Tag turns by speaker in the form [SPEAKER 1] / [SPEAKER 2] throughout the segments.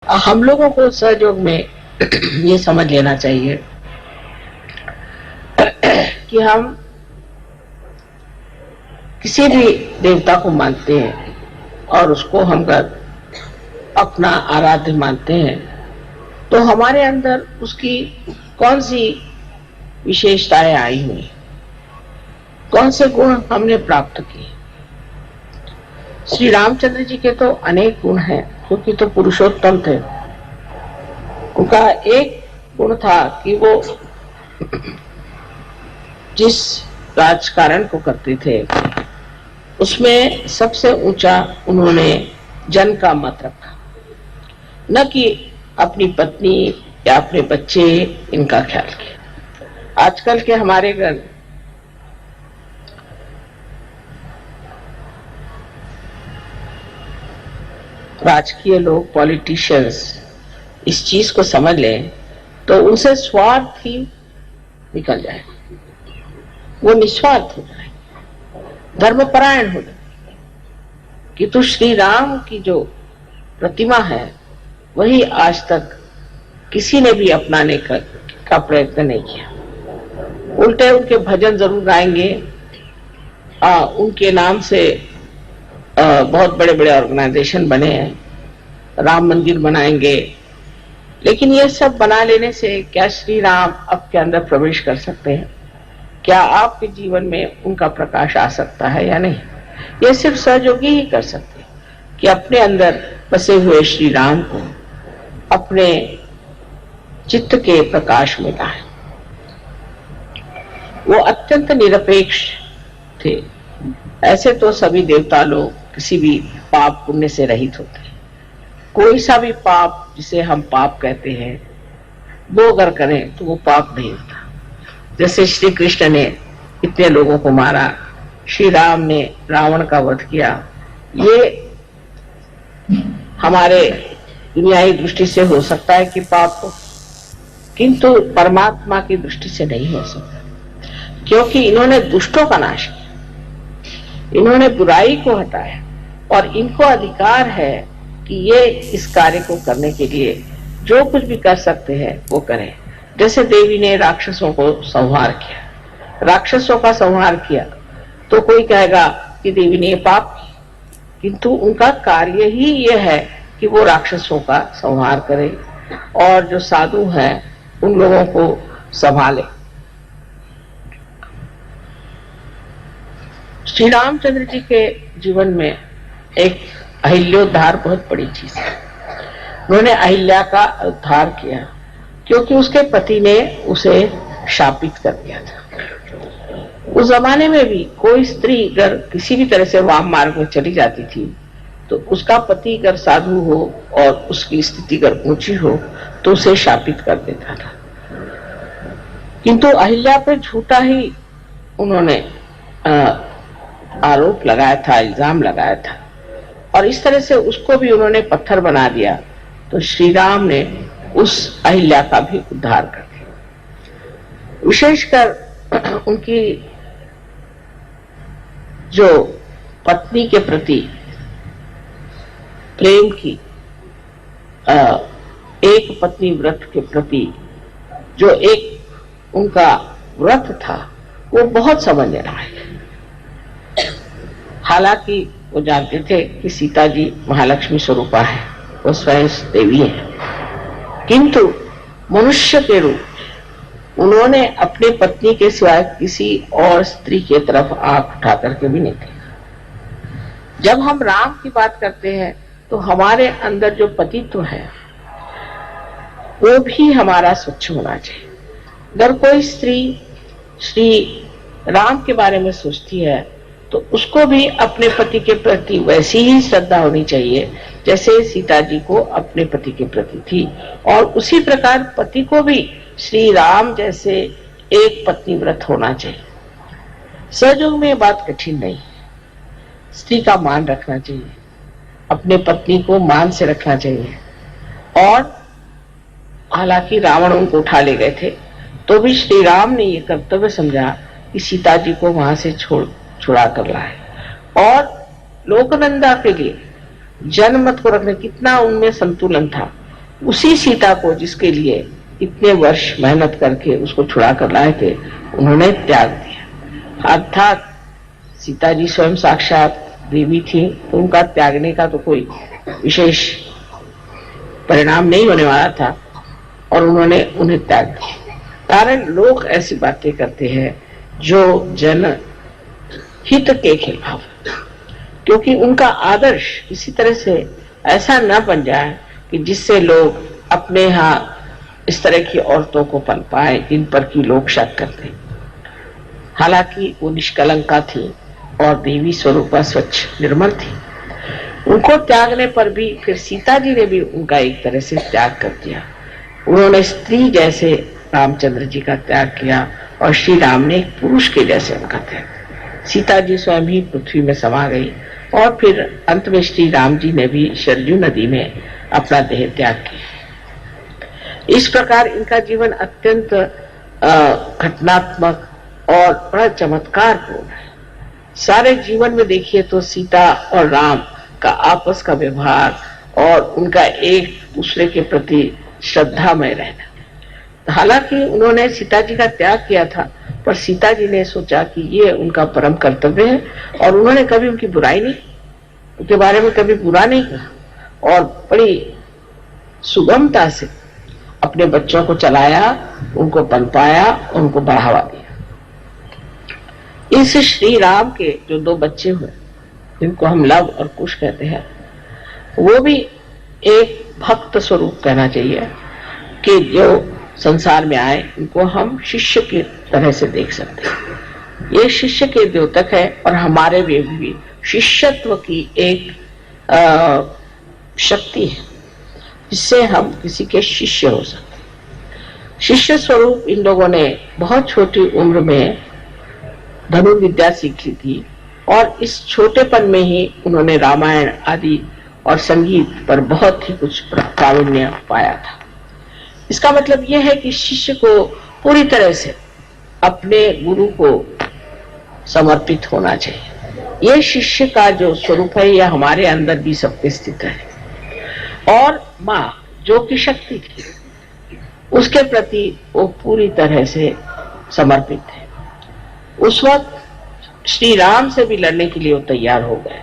[SPEAKER 1] हम लोगों को सहयोग में ये समझ लेना चाहिए कि हम किसी भी देवता को मानते हैं और उसको हम अपना आराध्य मानते हैं, तो हमारे अंदर उसकी कौन सी विशेषताएं आई हुई, कौन से गुण हमने प्राप्त किए। श्री रामचंद्र जी के तो अनेक गुण हैं, क्योंकि तो पुरुषोत्तम थे। उनका एक गुण था कि वो जिस राजकारण को करते थे उसमें सबसे ऊंचा उन्होंने जन का मत रखा, न कि अपनी पत्नी या अपने बच्चे इनका ख्याल किया। आजकल के हमारे घर राजकीय लोग, पॉलिटिशियंस इस चीज को समझ लें तो उनसे स्वार्थ ही निकल जाए, वो निस्वार्थ हो जाए, धर्मपरायण हो जाए। कि तो श्री राम की जो प्रतिमा है वही आज तक किसी ने भी अपनाने का प्रयत्न नहीं किया। उल्टे उनके भजन जरूर गाएंगे, उनके नाम से बहुत बड़े बड़े ऑर्गेनाइजेशन बने हैं, राम मंदिर बनाएंगे, लेकिन ये सब बना लेने से क्या श्री राम आपके अंदर प्रवेश कर सकते हैं? क्या आपके जीवन में उनका प्रकाश आ सकता है या नहीं? ये सिर्फ सहयोगी ही कर सकते हैं कि अपने अंदर बसे हुए श्री राम को अपने चित्त के प्रकाश में लाएं। वो अत्यंत निरपेक्ष थे। ऐसे तो सभी देवता लोग किसी भी पाप पुण्य से रहित होते हैं। कोई सा भी पाप जिसे हम पाप कहते हैं वो अगर करें तो वो पाप नहीं होता। जैसे श्री कृष्ण ने इतने लोगों को मारा, श्री राम ने रावण का वध किया, ये हमारे दुनियाई दृष्टि से हो सकता है कि पाप हो, किंतु परमात्मा की दृष्टि से नहीं हो सकता, क्योंकि इन्होंने दुष्टों का नाश किया, इन्होंने बुराई को हटाया और इनको अधिकार है कि ये इस कार्य को करने के लिए जो कुछ भी कर सकते हैं वो करें। जैसे देवी ने राक्षसों को संहार किया, राक्षसों का संहार किया, तो कोई कहेगा कि देवी ने ये पाप किया, किंतु उनका कार्य ही ये है कि वो राक्षसों का संहार करे और जो साधु हैं उन लोगों को संभाले। श्री रामचंद्र जी के जीवन में एक अहिल्योद्धार बहुत बड़ी चीज है। उन्होंने अहिल्या का उद्धार किया क्योंकि उसके पति ने उसे शापित कर दिया था। उस जमाने में भी कोई स्त्री अगर किसी भी तरह से वाम मार्ग में चली जाती थी तो उसका पति अगर साधु हो और उसकी स्थिति अगर ऊंची हो तो उसे शापित कर देता था। किंतु अहिल्या पे झूठा ही उन्होंने आरोप लगाया था, इल्जाम लगाया था और इस तरह से उसको भी उन्होंने पत्थर बना दिया। तो श्री राम ने उस अहिल्या का भी उद्धार कर दिया। विशेषकर उनकी जो पत्नी के प्रति प्रेम की, एक पत्नी व्रत के प्रति जो एक उनका व्रत था वो बहुत समझ रहा है। हालांकि वो जानते थे कि सीता जी महालक्ष्मी स्वरूपा है, वो स्वयं देवी है, किंतु मनुष्य के रूप उन्होंने अपने पत्नी के सिवाय किसी और स्त्री की तरफ आंख उठा करके भी नहीं देखा। जब हम राम की बात करते हैं तो हमारे अंदर जो पतित्व है वो भी हमारा स्वच्छ होना चाहिए। अगर कोई स्त्री श्री राम के बारे में सोचती है तो उसको भी अपने पति के प्रति वैसी ही श्रद्धा होनी चाहिए जैसे सीता जी को अपने पति के प्रति थी, और उसी प्रकार पति को भी श्री राम जैसे एक पत्नी व्रत होना चाहिए। सहयोग में बात कठिन नहीं है। स्त्री का मान रखना चाहिए, अपने पत्नी को मान से रखना चाहिए। और हालांकि रावण उनको उठा ले गए थे तो भी श्री राम ने ये कर्तव्य समझा कि सीता जी को वहां से छुड़ा कर लाए, और लोकनंदा के लिए जनमत को रखने, कितना उनमें संतुलन था उसी सीता को जिसके लिए इतने वर्ष मेहनत करके उसको छुड़ा कर लाए थे, उन्होंने त्याग दिया। अर्थात सीता जी स्वयं साक्षात देवी थी, तो उनका त्यागने का तो कोई विशेष परिणाम नहीं होने वाला था, और उन्होंने उन्हें त्याग दिया। कारण लोग ऐसी बातें करते हैं जो जन हित के खिलाफ, क्योंकि उनका आदर्श किसी तरह से ऐसा न बन जाए कि जिससे लोग अपने यहाँ इस तरह की औरतों को पल पाए जिन पर की लोग शक करते। हालांकि वो निष्कलंका थी और देवी स्वरूपा स्वच्छ निर्मल थी। उनको त्यागने पर भी फिर सीता जी ने भी उनका एक तरह से त्याग कर दिया। उन्होंने स्त्री जैसे रामचंद्र जी का त्याग किया और श्री राम ने एक पुरुष के जैसे उनका त्याग। सीता जी स्वयं ही पृथ्वी में समा गई और फिर अंत में श्री राम जी ने भी सरजू नदी में अपना देह त्याग किया। इस प्रकार इनका जीवन अत्यंत घटनात्मक और बड़ा चमत्कारपूर्ण है। सारे जीवन में देखिए तो सीता और राम का आपस का व्यवहार और उनका एक दूसरे के प्रति श्रद्धामय रहना। हालांकि उन्होंने सीता जी का त्याग किया था, पर सीता जी ने सोचा कि ये उनका परम कर्तव्य है और उन्होंने कभी उनकी बुराई नहीं, उनके बारे में कभी बुरा नहीं कहा और बड़ी सुगमता से अपने बच्चों को चलाया, उनको पनपाया, उनको बढ़ावा दिया। इस श्री राम के जो दो बच्चे हुए जिनको हम लव और कुश कहते हैं, वो भी एक भक्त स्वरूप कहना चाहिए कि जो संसार में आए उनको हम शिष्य की तरह से देख सकते हैं। ये शिष्य के द्योतक है और हमारे भी शिष्यत्व की एक शक्ति है जिससे हम किसी के शिष्य हो सकते हैं। शिष्य स्वरूप इन लोगों ने बहुत छोटी उम्र में धनुर्विद्या सीखी थी और इस छोटेपन में ही उन्होंने रामायण आदि और संगीत पर बहुत ही कुछ प्रावीण्य पाया था। इसका मतलब यह है कि शिष्य को पूरी तरह से अपने गुरु को समर्पित होना चाहिए। यह शिष्य का जो स्वरूप है यह हमारे अंदर भी सबके स्थित है। और माँ जो कि शक्ति थी उसके प्रति वो पूरी तरह से समर्पित है। उस वक्त श्री राम से भी लड़ने के लिए वो तैयार हो गए,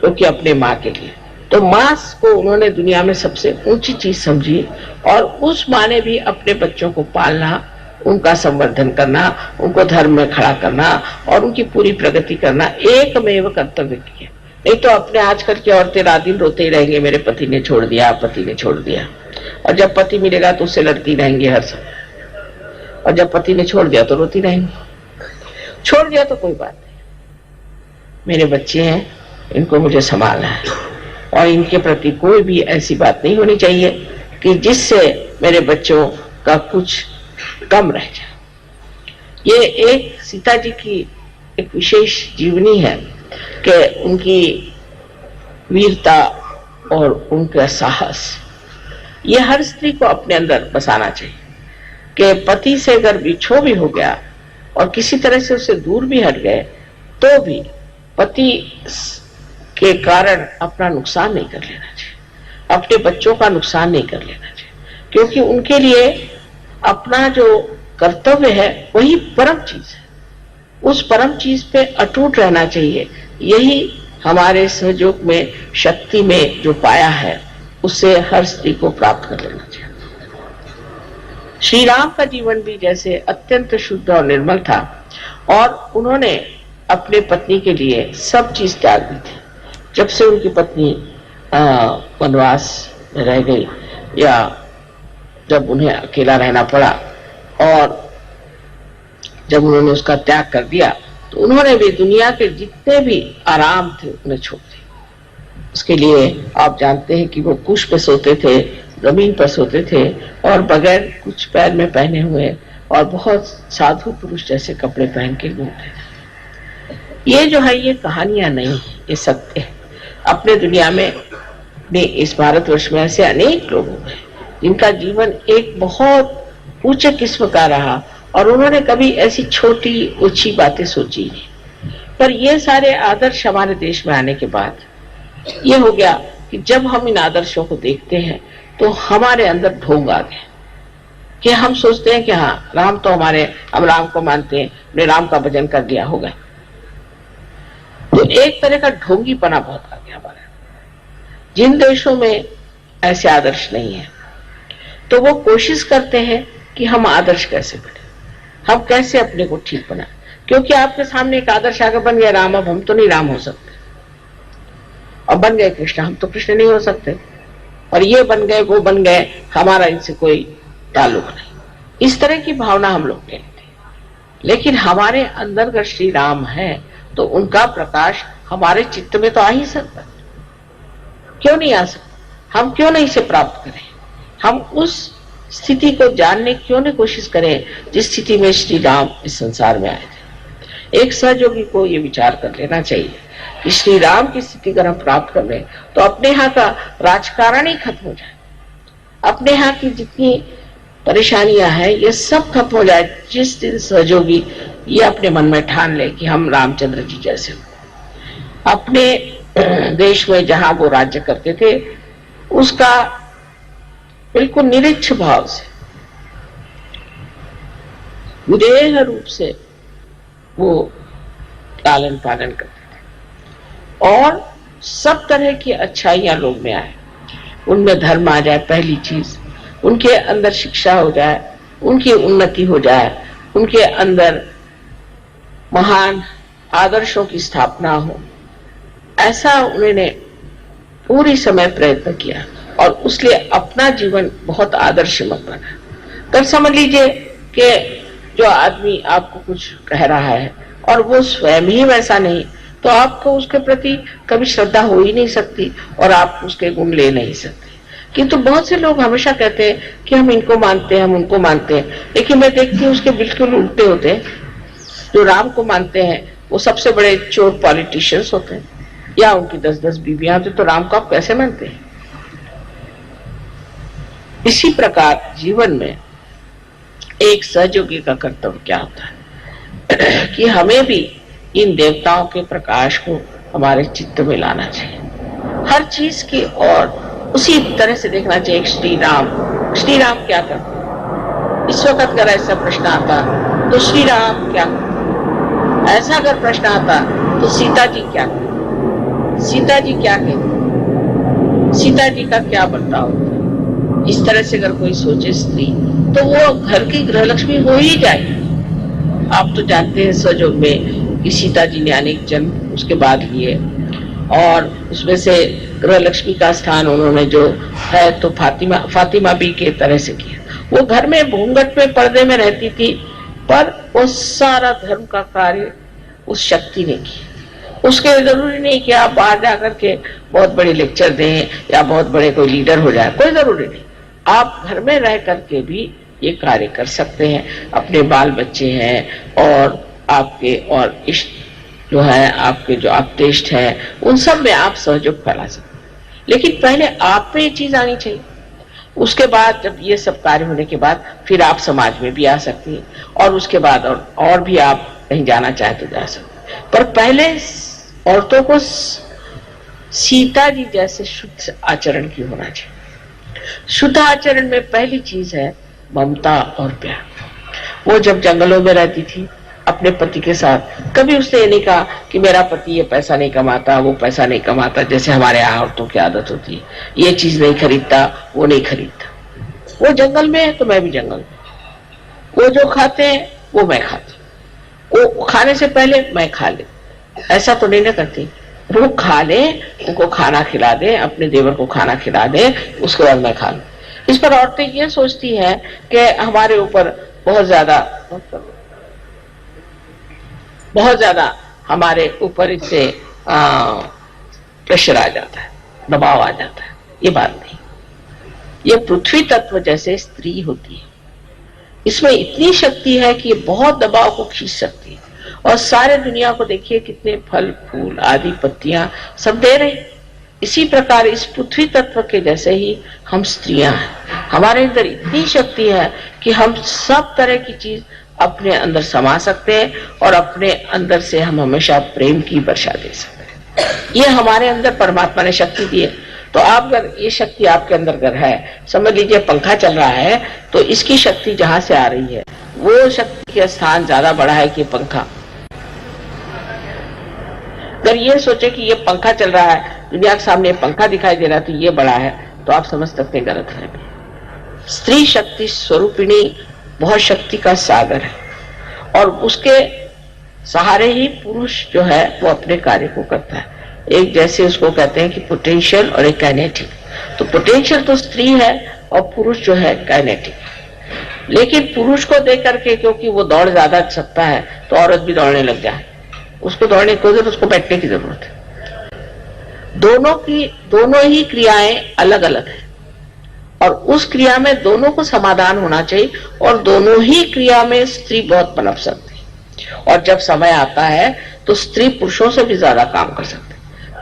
[SPEAKER 1] क्योंकि अपने माँ के लिए। तो माँ को उन्होंने दुनिया में सबसे ऊंची चीज समझी और उस माँ ने भी अपने बच्चों को पालना, उनका संवर्धन करना, उनको धर्म में खड़ा करना और उनकी पूरी प्रगति करना एकमेव कर्तव्य किया। नहीं तो अपने आजकल की औरतें रात दिन रोते ही रहेंगे, मेरे पति ने छोड़ दिया, पति ने छोड़ दिया, और जब पति मिलेगा तो उससे लड़ती रहेंगे हर समय, और जब पति ने छोड़ दिया तो रोती रहेंगी। छोड़ दिया तो कोई बात नहीं, मेरे बच्चे हैं, इनको मुझे संभालना है और इनके प्रति कोई भी ऐसी बात नहीं होनी चाहिए कि जिससे मेरे बच्चों का कुछ कम रह जाए। ये एक सीता जी की एक विशेष जीवनी है कि उनकी वीरता और उनका साहस ये हर स्त्री को अपने अंदर बसाना चाहिए कि पति से अगर बिछो भी हो गया और किसी तरह से उससे दूर भी हट गए तो भी पति के कारण अपना नुकसान नहीं कर लेना चाहिए, अपने बच्चों का नुकसान नहीं कर लेना चाहिए, क्योंकि उनके लिए अपना जो कर्तव्य है वही परम चीज है। उस परम चीज पे अटूट रहना चाहिए। यही हमारे सहयोग में शक्ति में जो पाया है उससे हर स्त्री को प्राप्त कर लेना चाहिए। श्री राम का जीवन भी जैसे अत्यंत शुद्ध और निर्मल था और उन्होंने अपने पत्नी के लिए सब चीज त्याग दी थी। जब से उनकी पत्नी वनवास में रह गई या जब उन्हें अकेला रहना पड़ा और जब उन्होंने उसका त्याग कर दिया तो उन्होंने भी दुनिया के जितने भी आराम थे उन्हें छोड़ दिए। उसके लिए आप जानते हैं कि वो कुश पे सोते थे, जमीन पर सोते थे और बगैर कुछ पैर में पहने हुए और बहुत साधु पुरुष जैसे कपड़े पहन के घूमते थे। ये जो है ये कहानियां नहीं, ये सत्य है। अपने दुनिया में अपने इस भारतवर्ष में ऐसे अनेक लोग हैं जिनका जीवन एक बहुत ऊंचे किस्म का रहा और उन्होंने कभी ऐसी छोटी ऊंची बातें सोची नहीं। पर ये सारे आदर्श हमारे देश में आने के बाद ये हो गया कि जब हम इन आदर्शों को देखते हैं तो हमारे अंदर ढोंग आ गया कि हम सोचते हैं कि हाँ राम तो हम राम को मानते हैं, हमने राम का भजन कर दिया, हो गए। तो एक तरह का ढोंगीपना बहुत आ गया हमारे। जिन देशों में ऐसे आदर्श नहीं है तो वो कोशिश करते हैं कि हम आदर्श कैसे बने, हम कैसे अपने को ठीक बनाए, क्योंकि आपके सामने एक आदर्श आगे बन गया राम, अब हम तो नहीं राम हो सकते, और बन गए कृष्ण, हम तो कृष्ण नहीं हो सकते, और ये बन गए वो बन गए, हमारा इनसे कोई ताल्लुक नहीं। इस तरह की भावना हम लोग के लिए, लेकिन हमारे अंदर अगर श्री राम है तो उनका प्रकाश हमारे चित्त में तो आ ही सकता, क्यों नहीं आ सकता? हम क्यों नहीं इसे प्राप्त करें? हम उस स्थिति को जानने क्यों नहीं कोशिश करें जिस स्थिति में श्री राम इस संसार में आए थे। एक सहयोगी को यह विचार कर लेना चाहिए कि श्री राम की स्थिति अगर हम प्राप्त कर लें तो अपने यहाँ का राजकारण ही खत्म हो जाए, अपने यहाँ की जितनी परेशानियां हैं ये सब खत्म हो जाए जिस दिन सहयोगी ये अपने मन में ठान ले कि हम रामचंद्र जी जैसे हो। अपने देश में जहां वो राज्य करते थे उसका बिल्कुल निरीक्ष भाव से विदेह रूप से वो लालन पालन करते थे, और सब तरह की अच्छाइयां लोग में आए, उनमें धर्म आ जाए, पहली चीज उनके अंदर शिक्षा हो जाए, उनकी उन्नति हो जाए, उनके अंदर महान आदर्शों की स्थापना हो, ऐसा उन्होंने पूरी समय प्रयत्न किया और उसलिए अपना जीवन बहुत आदर्शमत बना। तब समझ लीजिए कि जो आदमी आपको कुछ कह रहा है और वो स्वयं ही वैसा नहीं, तो आपको उसके प्रति कभी श्रद्धा हो ही नहीं सकती और आप उसके गुण ले नहीं सकते। किंतु बहुत से लोग हमेशा कहते हैं कि हम इनको मानते हैं, हम उनको मानते हैं, लेकिन मैं देखती हूँ उसके बिल्कुल उल्टे होते हैं। जो राम को मानते हैं वो सबसे बड़े चोर पॉलिटिशियंस होते हैं, या उनकी 10-10 बीवियां होती, तो राम को आप कैसे मानते हैं? इसी प्रकार जीवन में एक सहयोगी का कर्तव्य क्या होता है कि हमें भी इन देवताओं के प्रकाश को हमारे चित्त में लाना चाहिए, हर चीज की और उसी तरह से देखना चाहिए। श्री राम क्या करते? इस वक्त अगर ऐसा प्रश्न आता तो श्री राम क्या करते? ऐसा अगर प्रश्न आता तो सीता जी क्या करते? सीता जी क्या कहते? सीता जी का क्या बर्ताव होता? इस तरह से अगर कोई सोचे स्त्री तो वो घर की गृहलक्ष्मी हो ही जाएगी। आप तो जानते हैं सहयोग में कि सीता जी ने अनेक जन्म उसके बाद लिए, और उसमें से गृहलक्ष्मी का स्थान उन्होंने जो है तो फातिमा भी के तरह से किया। वो घर में घूंघट में पर्दे में रहती थी, पर वो सारा धर्म का कार्य उस शक्ति ने किया। उसके जरूरी नहीं कि आप बाहर जाकर के बहुत बड़े लेक्चर दें या बहुत बड़े कोई लीडर हो जाए, कोई जरूरी नहीं। आप घर में रह करके भी ये कार्य कर सकते हैं। अपने बाल बच्चे हैं और आपके और इष्ट जो है, आपके जो आप्तेष्ट है, उन सब में आप सहयोग फैला सकते हैं, लेकिन पहले आप में ये चीज आनी चाहिए। उसके बाद जब ये सब कार्य होने के बाद फिर आप समाज में भी आ सकती हैं, और उसके बाद और भी आप कहीं जाना चाहे तो जा सकते हैं। पर पहले औरतों को सीता जी जैसे शुद्ध आचरण की होना चाहिए। शुद्ध आचरण में पहली चीज है ममता और प्यार। वो जब जंगलों में रहती थी अपने पति के साथ, कभी उसने ये नहीं कहा कि मेरा पति ये पैसा नहीं कमाता, वो पैसा नहीं कमाता, जैसे हमारे यहाँ औरतों की आदत होती है, ये चीज नहीं खरीदता, वो नहीं खरीदता। वो जंगल में है तो मैं भी जंगल में, वो जो खाते हैं वो मैं खाती, वो खाने से पहले मैं खा ले, ऐसा तो नहीं ना करती। वो खा ले, उनको खाना खिला दे, अपने देवर को खाना खिला दे, उसके बाद मैं खा लूं। इस पर औरतें ये सोचती हैं कि हमारे ऊपर बहुत ज्यादा हमारे ऊपर इससे प्रेशर आ जाता है, दबाव आ जाता है। ये बात नहीं, ये पृथ्वी तत्व जैसे स्त्री होती है, इसमें इतनी शक्ति है कि ये बहुत दबाव को खींच सकती है, और सारे दुनिया को देखिए कितने फल फूल आदि पत्तियां सब दे रही। इसी प्रकार इस पृथ्वी तत्व के जैसे ही हम स्त्रियां हैं, हमारे अंदर इतनी शक्ति है कि हम सब तरह की चीज अपने अंदर समा सकते हैं, और अपने अंदर से हम हमेशा प्रेम की वर्षा दे सकते हैं। ये हमारे अंदर परमात्मा ने शक्ति दी है। तो आप अगर ये शक्ति आपके अंदर अगर है, समझ लीजिए पंखा चल रहा है तो इसकी शक्ति जहां से आ रही है वो शक्ति का स्थान ज्यादा बड़ा है कि पंखा। अगर ये सोचे कि ये पंखा चल रहा है, दुनिया के सामने पंखा दिखाई दे रहा है तो ये बड़ा है, तो आप समझ सकते हैं गलत है। स्त्री शक्ति स्वरूपिणी बहुत शक्ति का सागर है और उसके सहारे ही पुरुष जो है वो अपने कार्य को करता है। एक जैसे उसको कहते हैं कि पोटेंशियल और एक काइनेटिक। तो पोटेंशियल तो स्त्री है और पुरुष जो है काइनेटिक। लेकिन पुरुष को देख करके क्योंकि वो दौड़ ज्यादा सकता है तो औरत भी दौड़ने लग जाए, उसको दौड़ने की जरूरत, उसको बैठने की जरूरत है। दोनों ही क्रियाएं अलग अलग है और उस क्रिया में दोनों को समाधान होना चाहिए और दोनों ही क्रिया में स्त्री बहुत पनप सकती है और जब समय आता है तो स्त्री पुरुषों से भी ज्यादा काम कर सकती है।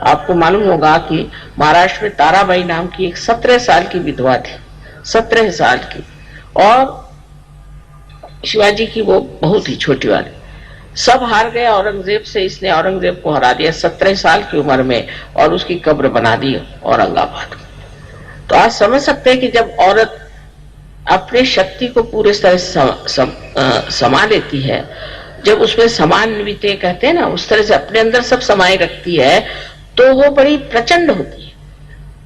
[SPEAKER 1] आपको मालूम होगा कि महाराष्ट्र में ताराबाई नाम की एक 17 साल की विधवा थी, 17 साल की, और शिवाजी की वो बहुत ही छोटी वाली। सब हार गए औरंगजेब से, इसने औरंगजेब को हरा दिया 17 साल की उम्र में और उसकी कब्र बना दी औरंगाबाद। तो आज समझ सकते हैं कि जब औरत अपनी शक्ति को पूरे तरह से समा लेती है, जब उसमें समान्वित कहते हैं ना, उस तरह से अपने अंदर सब समाये रखती है तो वो बड़ी प्रचंड होती है।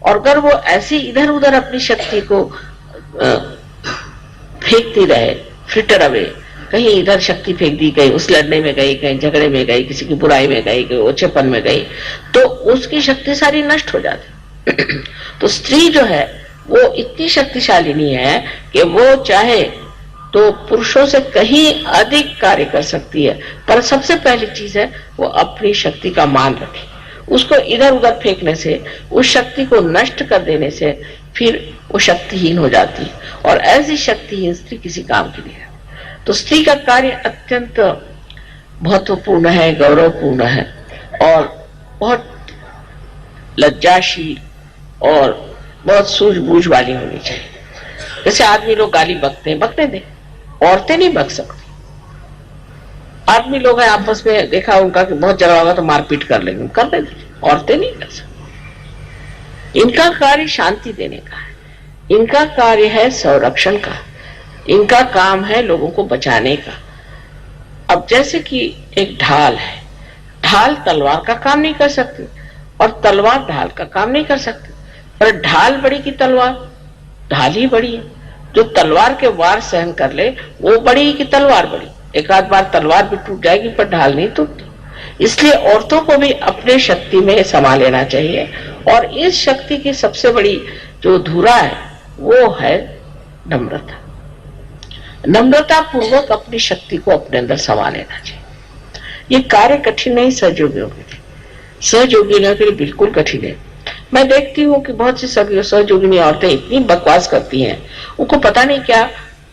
[SPEAKER 1] और अगर वो ऐसी इधर उधर अपनी शक्ति को फेंकती रहे, फ्लिटर अवे, कहीं इधर शक्ति फेंक दी, गई उस लड़ने में गई, कहीं झगड़े में गई, किसी की बुराई में गई, कहीं ओछेपन में गई, तो उसकी शक्ति सारी नष्ट हो जाती। तो स्त्री जो है वो इतनी शक्तिशाली नहीं है कि वो चाहे तो पुरुषों से कहीं अधिक कार्य कर सकती है, पर सबसे पहली चीज है वो अपनी शक्ति का मान रखे। उसको इधर उधर फेंकने से, उस शक्ति को नष्ट कर देने से फिर वो शक्तिहीन हो जाती है और ऐसी शक्तिहीन स्त्री किसी काम की नहीं है। तो स्त्री का कार्य अत्यंत महत्वपूर्ण है, गौरवपूर्ण है और बहुत लज्जाशील और बहुत सूझबूझ वाली होनी चाहिए। जैसे आदमी लोग गाली बकते हैं, बकने दे, औरतें नहीं बक सकती। आदमी लोग हैं आपस में, देखा उनका कि बहुत झगड़ा होगा तो मारपीट कर लेंगे, कर देंगे, औरतें नहीं कर सकती। इनका कार्य शांति देने का है, इनका कार्य है संरक्षण का, इनका काम है लोगों को बचाने का। अब जैसे कि एक ढाल है, ढाल तलवार का काम नहीं कर सकती और तलवार ढाल का काम नहीं कर सकती, पर ढाल बड़ी की तलवार, ढाल ही बड़ी है। जो तलवार के वार सहन कर ले वो बड़ी की तलवार बड़ी। एक आध बार तलवार भी टूट जाएगी पर ढाल नहीं टूटती। इसलिए औरतों को भी अपने शक्ति में समा लेना चाहिए और इस शक्ति की सबसे बड़ी जो धुरा है वो है नम्रता। नम्रता पूर्वक अपनी शक्ति को अपने अंदर समा लेना चाहिए। ये कार्य कठिन नहीं, सहयोगियों के लिए, सहयोगियों के लिए बिल्कुल कठिन है। मैं देखती हूँ कि बहुत सी सहयोगिनी औरतें इतनी बकवास करती हैं, उनको पता नहीं क्या,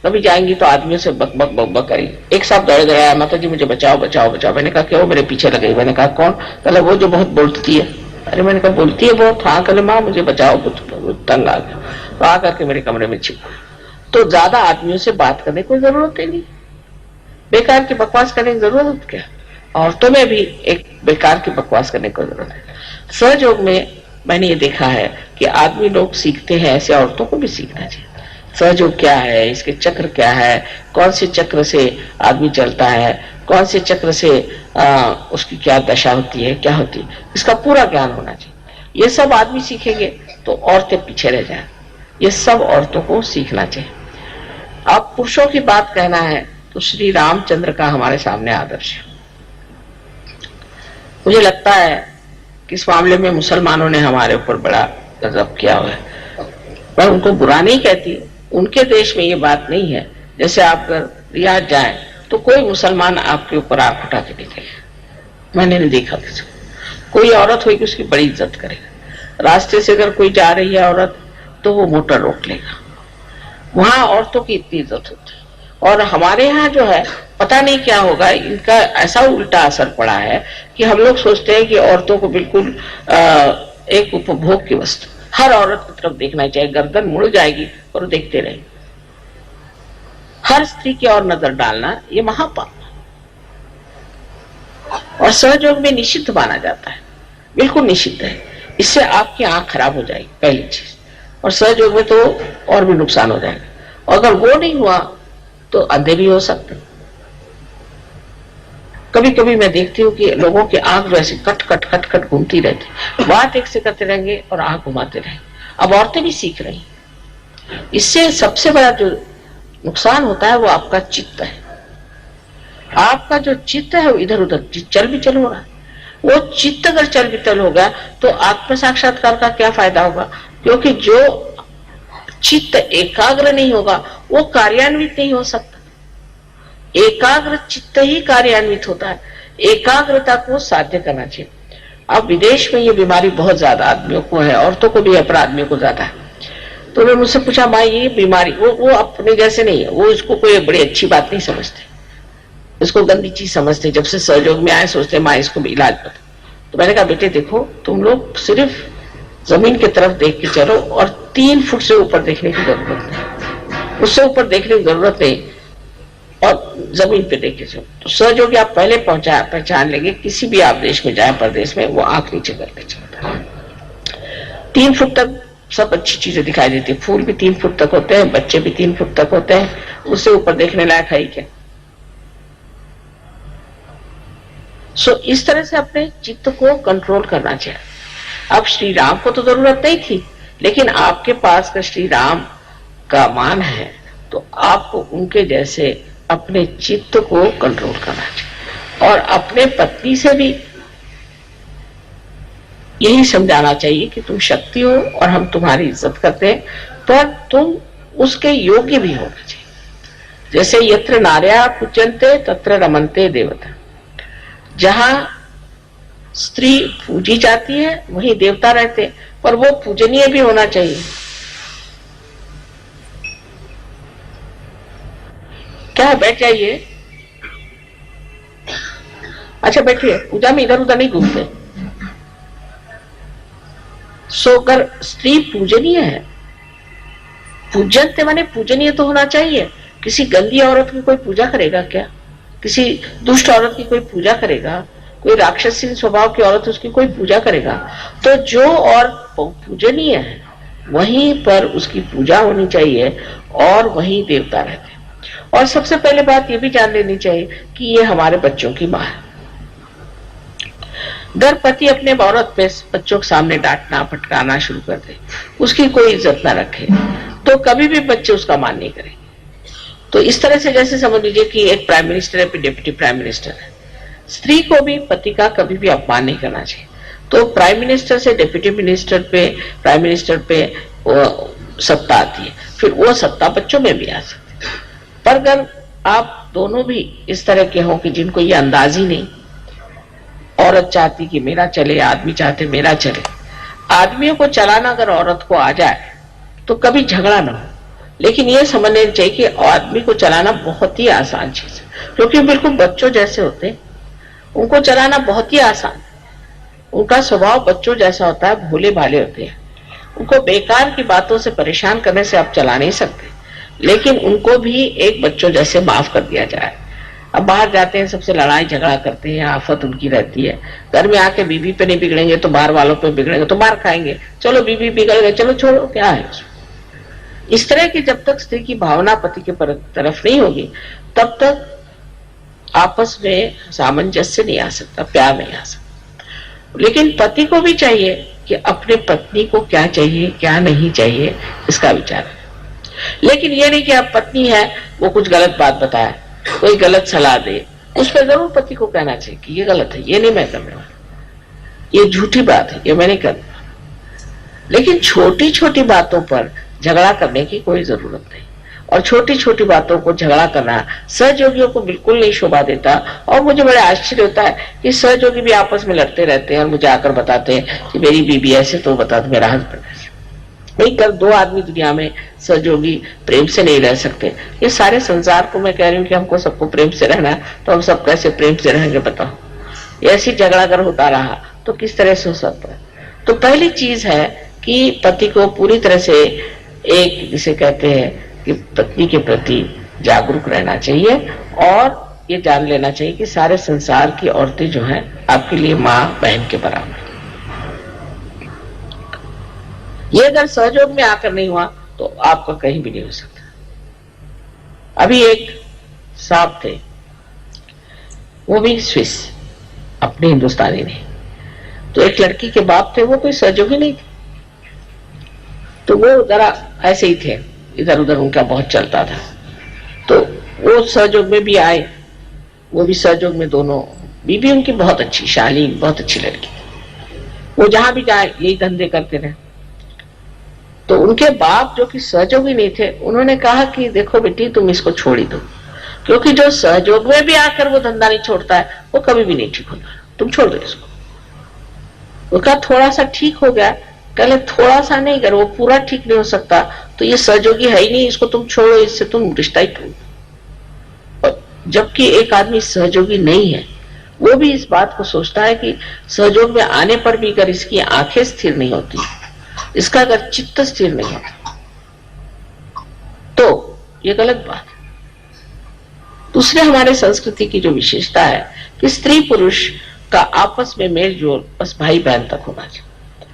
[SPEAKER 1] कभी जाएंगी तो आदमियों से बक बक बक बक करेगी। एक साथ दौड़ गया, माता जी मुझे बचाओ बचाओ बचाओ। मैंने कहा क्यों, मेरे पीछे लगे। मैंने कहा कौन? कहला वो जो बहुत बोलती है। अरे मैंने कहा बोलती है बहुत? हाँ। कहले माँ मुझे बचाओ, तंग आ गया। तो आ करके मेरे कमरे में छिप। तो ज्यादा आदमियों से बात करने की जरूरत ही नहीं, बेकार की बकवास करने की जरूरत क्या? औरतों में भी एक बेकार की बकवास करने की जरूरत है। सहयोग में मैंने ये देखा है कि आदमी लोग सीखते हैं, ऐसे औरतों को भी सीखना चाहिए। सहयोग क्या है, इसके चक्र क्या है, कौन से चक्र से आदमी चलता है, कौन से चक्र से उसकी क्या दशा होती है, क्या होती है, इसका पूरा ज्ञान होना चाहिए। ये सब आदमी सीखेंगे तो औरतें पीछे रह जाए। ये सब औरतों को सीखना चाहिए। अब पुरुषों की बात कहना है तो श्री रामचंद्र का हमारे सामने आदर्श है। मुझे लगता है कि इस मामले में मुसलमानों ने हमारे ऊपर बड़ा गजब किया हुआ है। मैं उनको बुरा नहीं कहती, उनके देश में ये बात नहीं है। जैसे आप अगर रियाद जाएं तो कोई मुसलमान आपके ऊपर आंख उठा के देखेगा, मैंने नहीं देखा किसी को। कोई औरत होगी उसकी बड़ी इज्जत करेगा। रास्ते से अगर कोई जा रही है औरत तो वो मोटर रोक लेगा। वहां औरतों की इतनी इज्जत होती है। और हमारे यहाँ जो है पता नहीं क्या होगा, इनका ऐसा उल्टा असर पड़ा है कि हम लोग सोचते हैं कि औरतों को बिल्कुल एक उपभोग की वस्तु, हर औरत की तरफ देखना चाहिए, गर्दन मुड़ जाएगी और देखते रहेंगे। हर स्त्री की ओर नजर डालना ये महापाप और सहयोग में निषिद्ध माना जाता है, बिल्कुल निषिद्ध है। इससे आपकी आंख खराब हो जाएगी पहली चीज, और सहयोग में तो और भी नुकसान हो जाएगा। और अगर वो नहीं हुआ तो अंधे भी हो सकते। कभी कभी मैं देखती हूँ कि लोगों की आंख वैसे कट कट कट कट घूमती रहती, बात एक से करते रहेंगे और आंख घुमाते रहेंगे। अब औरतें भी सीख रही, इससे सबसे बड़ा जो नुकसान होता है वो आपका चित्त है। आपका जो चित्त है वो इधर उधर चल बिचल हो रहा है। वो चित्त अगर चल बिचल होगा तो आत्म साक्षात्कार का क्या फायदा होगा? क्योंकि जो चित्त एकाग्र नहीं होगा वो कार्यान्वित नहीं हो सकता। एकाग्र चित्त ही कार्यान्वित होता है। एकाग्रता को साध्य करना चाहिए। अब विदेश में ये बीमारी बहुत ज्यादा आदमियों को है, औरतों को भी है पर आदमियों को ज्यादा है। तो उन्होंने मुझसे पूछा, माँ ये बीमारी, वो अपने जैसे नहीं है, वो इसको कोई बड़ी अच्छी बात नहीं समझते, इसको गंदी चीज समझते। जब से सहयोग में आए सोचते माँ इसको भी इलाज बता। तो मैंने कहा बेटे देखो, तुम लोग सिर्फ जमीन की तरफ देख के चलो और 3 फुट से ऊपर देखने की जरूरत नहीं, उससे ऊपर देखने की जरूरत नहीं, और जमीन पे देखे चलो। तो सहयोग आप पहले पहचान लेंगे। किसी भी आप देश में जाए, परदेश में, वो आंख नीचे करके चलता है। 3 फुट तक सब अच्छी चीजें दिखाई देती है। फूल भी 3 फुट तक होते हैं, बच्चे भी 3 फुट तक होते हैं, उससे ऊपर देखने लायक है ही क्या? सो इस तरह से अपने चित्त को कंट्रोल करना चाहिए। अब श्री राम को तो जरूरत नहीं थी, लेकिन आपके पास का श्री राम का मान है तो आपको उनके जैसे अपने चित्त को कंट्रोल करना चाहिए। और अपने पत्नी से भी यही समझाना चाहिए कि तुम शक्ति हो और हम तुम्हारी इज्जत करते हैं, पर तुम उसके योग्य भी होना चाहिए। जैसे यत्र नार्या पूज्यन्ते तत्र रमन्ते देवता। जहां स्त्री पूजी जाती है वहीं देवता रहते, पर वो पूजनीय भी होना चाहिए। क्या बैठ जाइए, अच्छा बैठिए, पूजा में इधर उधर नहीं घूमते। सो अगर स्त्री पूजनीय है, पूजनते माने पूजनीय तो होना चाहिए। किसी गंदी औरत की कोई पूजा करेगा क्या? किसी दुष्ट औरत की कोई पूजा करेगा? कोई राक्षसी स्वभाव की औरत उसकी कोई पूजा करेगा? तो जो और पूजनीय है वहीं पर उसकी पूजा होनी चाहिए और वहीं देवता रहते हैं। और सबसे पहले बात ये भी जान लेनी चाहिए कि ये हमारे बच्चों की माँ है। अगर पति अपने औरत पे बच्चों के सामने डांटना फटकाना शुरू कर दे, उसकी कोई इज्जत ना रखे, तो कभी भी बच्चे उसका मान नहीं करेंगे। तो इस तरह से जैसे समझ लीजिए कि एक प्राइम मिनिस्टर है, डिप्टी प्राइम मिनिस्टर है, स्त्री को भी पति का कभी भी अपमान नहीं करना चाहिए। तो प्राइम मिनिस्टर से डिप्टी मिनिस्टर पे, प्राइम मिनिस्टर पे सत्ता आती है, फिर वो सत्ता बच्चों में भी आ सकती है। पर अगर आप दोनों भी इस तरह के हो कि जिनको ये अंदाज ही नहीं, औरत चाहती कि मेरा चले, आदमी चाहते मेरा चले, आदमियों को चलाना अगर औरत को आ जाए तो कभी झगड़ा ना हो। लेकिन ये समझना चाहिए कि आदमी को चलाना बहुत ही आसान चीज है, क्योंकि बिल्कुल बच्चों जैसे होते हैं, उनको चलाना बहुत ही आसान है। उनका स्वभाव बच्चों जैसा होता है, भोले भाले होते हैं। उनको बेकार की बातों से परेशान करने से आप चला नहीं सकते, लेकिन उनको भी एक बच्चों जैसे माफ कर दिया जाए। अब बाहर जाते हैं, सबसे लड़ाई झगड़ा करते हैं, आफत उनकी रहती है। घर में आके बीवी पे नहीं बिगड़ेंगे तो बाहर वालों पे बिगड़ेंगे, तो मार खाएंगे। चलो बीवी बिगड़ गए, चलो छोड़ो, क्या है। इस तरह की जब तक स्त्री की भावना पति के तरफ नहीं होगी, तब तक आपस में सामंजस्य नहीं आ सकता, प्यार नहीं आ सकता। लेकिन पति को भी चाहिए कि अपने पत्नी को क्या चाहिए क्या नहीं चाहिए इसका विचार है। लेकिन ये नहीं कि आप पत्नी है, वो कुछ गलत बात बताए, कोई गलत सलाह दे, उस पर जरूर पति को कहना चाहिए कि ये गलत है, ये नहीं मैं करने वाला, ये झूठी बात है, ये मैं नहीं करना। लेकिन छोटी छोटी बातों पर झगड़ा करने की कोई जरूरत नहीं। और छोटी छोटी बातों को झगड़ा करना सहयोगियों को बिल्कुल नहीं शोभा देता। और मुझे बड़ा आश्चर्य होता है कि सहयोगी भी आपस में लड़ते रहते हैं और मुझे आकर बताते हैं कि मेरी बीबी ऐसे, तो बता दो मेरा हस्बैंड ऐसे। नहीं, कल 2 आदमी दुनिया में सहयोगी प्रेम से नहीं रह सकते। ये सारे संसार को मैं कह रही हूँ कि हमको सबको प्रेम से रहना है, तो हम सब कैसे प्रेम से रहेंगे बताओ। ऐसी झगड़ा अगर होता रहा तो किस तरह से हो सकता है। तो पहली चीज है कि पति को पूरी तरह से एक, जिसे कहते हैं कि पत्नी के प्रति जागरूक रहना चाहिए और ये जान लेना चाहिए कि सारे संसार की औरतें जो हैं आपके लिए माँ बहन के बराबर। ये अगर सहयोग में आकर नहीं हुआ तो आपका कहीं भी नहीं हो सकता। अभी एक साहब थे, वो भी स्विस, अपने हिंदुस्तानी नहीं, तो एक लड़की के बाप थे, वो कोई सहयोगी नहीं थे, तो वो जरा ऐसे ही थे, इधर उधर उनका बहुत चलता था। तो वो सहयोग में भी आए, वो भी सहयोग में, दोनों बीबी उनकी बहुत अच्छी, शालीन, बहुत अच्छी लड़की, वो जहां भी जाए यही धंधे करते रहे। तो उनके बाप जो कि सहयोगी नहीं थे, उन्होंने कहा कि देखो बेटी तुम इसको छोड़ ही दो, क्योंकि जो सहयोग में भी आकर वो धंधा नहीं छोड़ता है वो कभी भी नहीं ठीक होता, तुम छोड़ दो इसको। वो कहा थोड़ा सा ठीक हो गया, कहले थोड़ा सा नहीं, अगर वो पूरा ठीक नहीं हो सकता तो ये सहयोगी है ही नहीं, इसको तुम छोड़ो, इससे तुम रिश्ता ही तोड़। जबकि एक आदमी सहयोगी नहीं है, वो भी इस बात को सोचता है कि सहयोग में आने पर भी अगर इसकी आंखें स्थिर नहीं होती, इसका अगर चित्त स्थिर नहीं होता, तो ये गलत बात है। दूसरे हमारे संस्कृति की जो विशेषता है कि स्त्री पुरुष का आपस में मेल जोल बस भाई बहन तक होना चाहिए,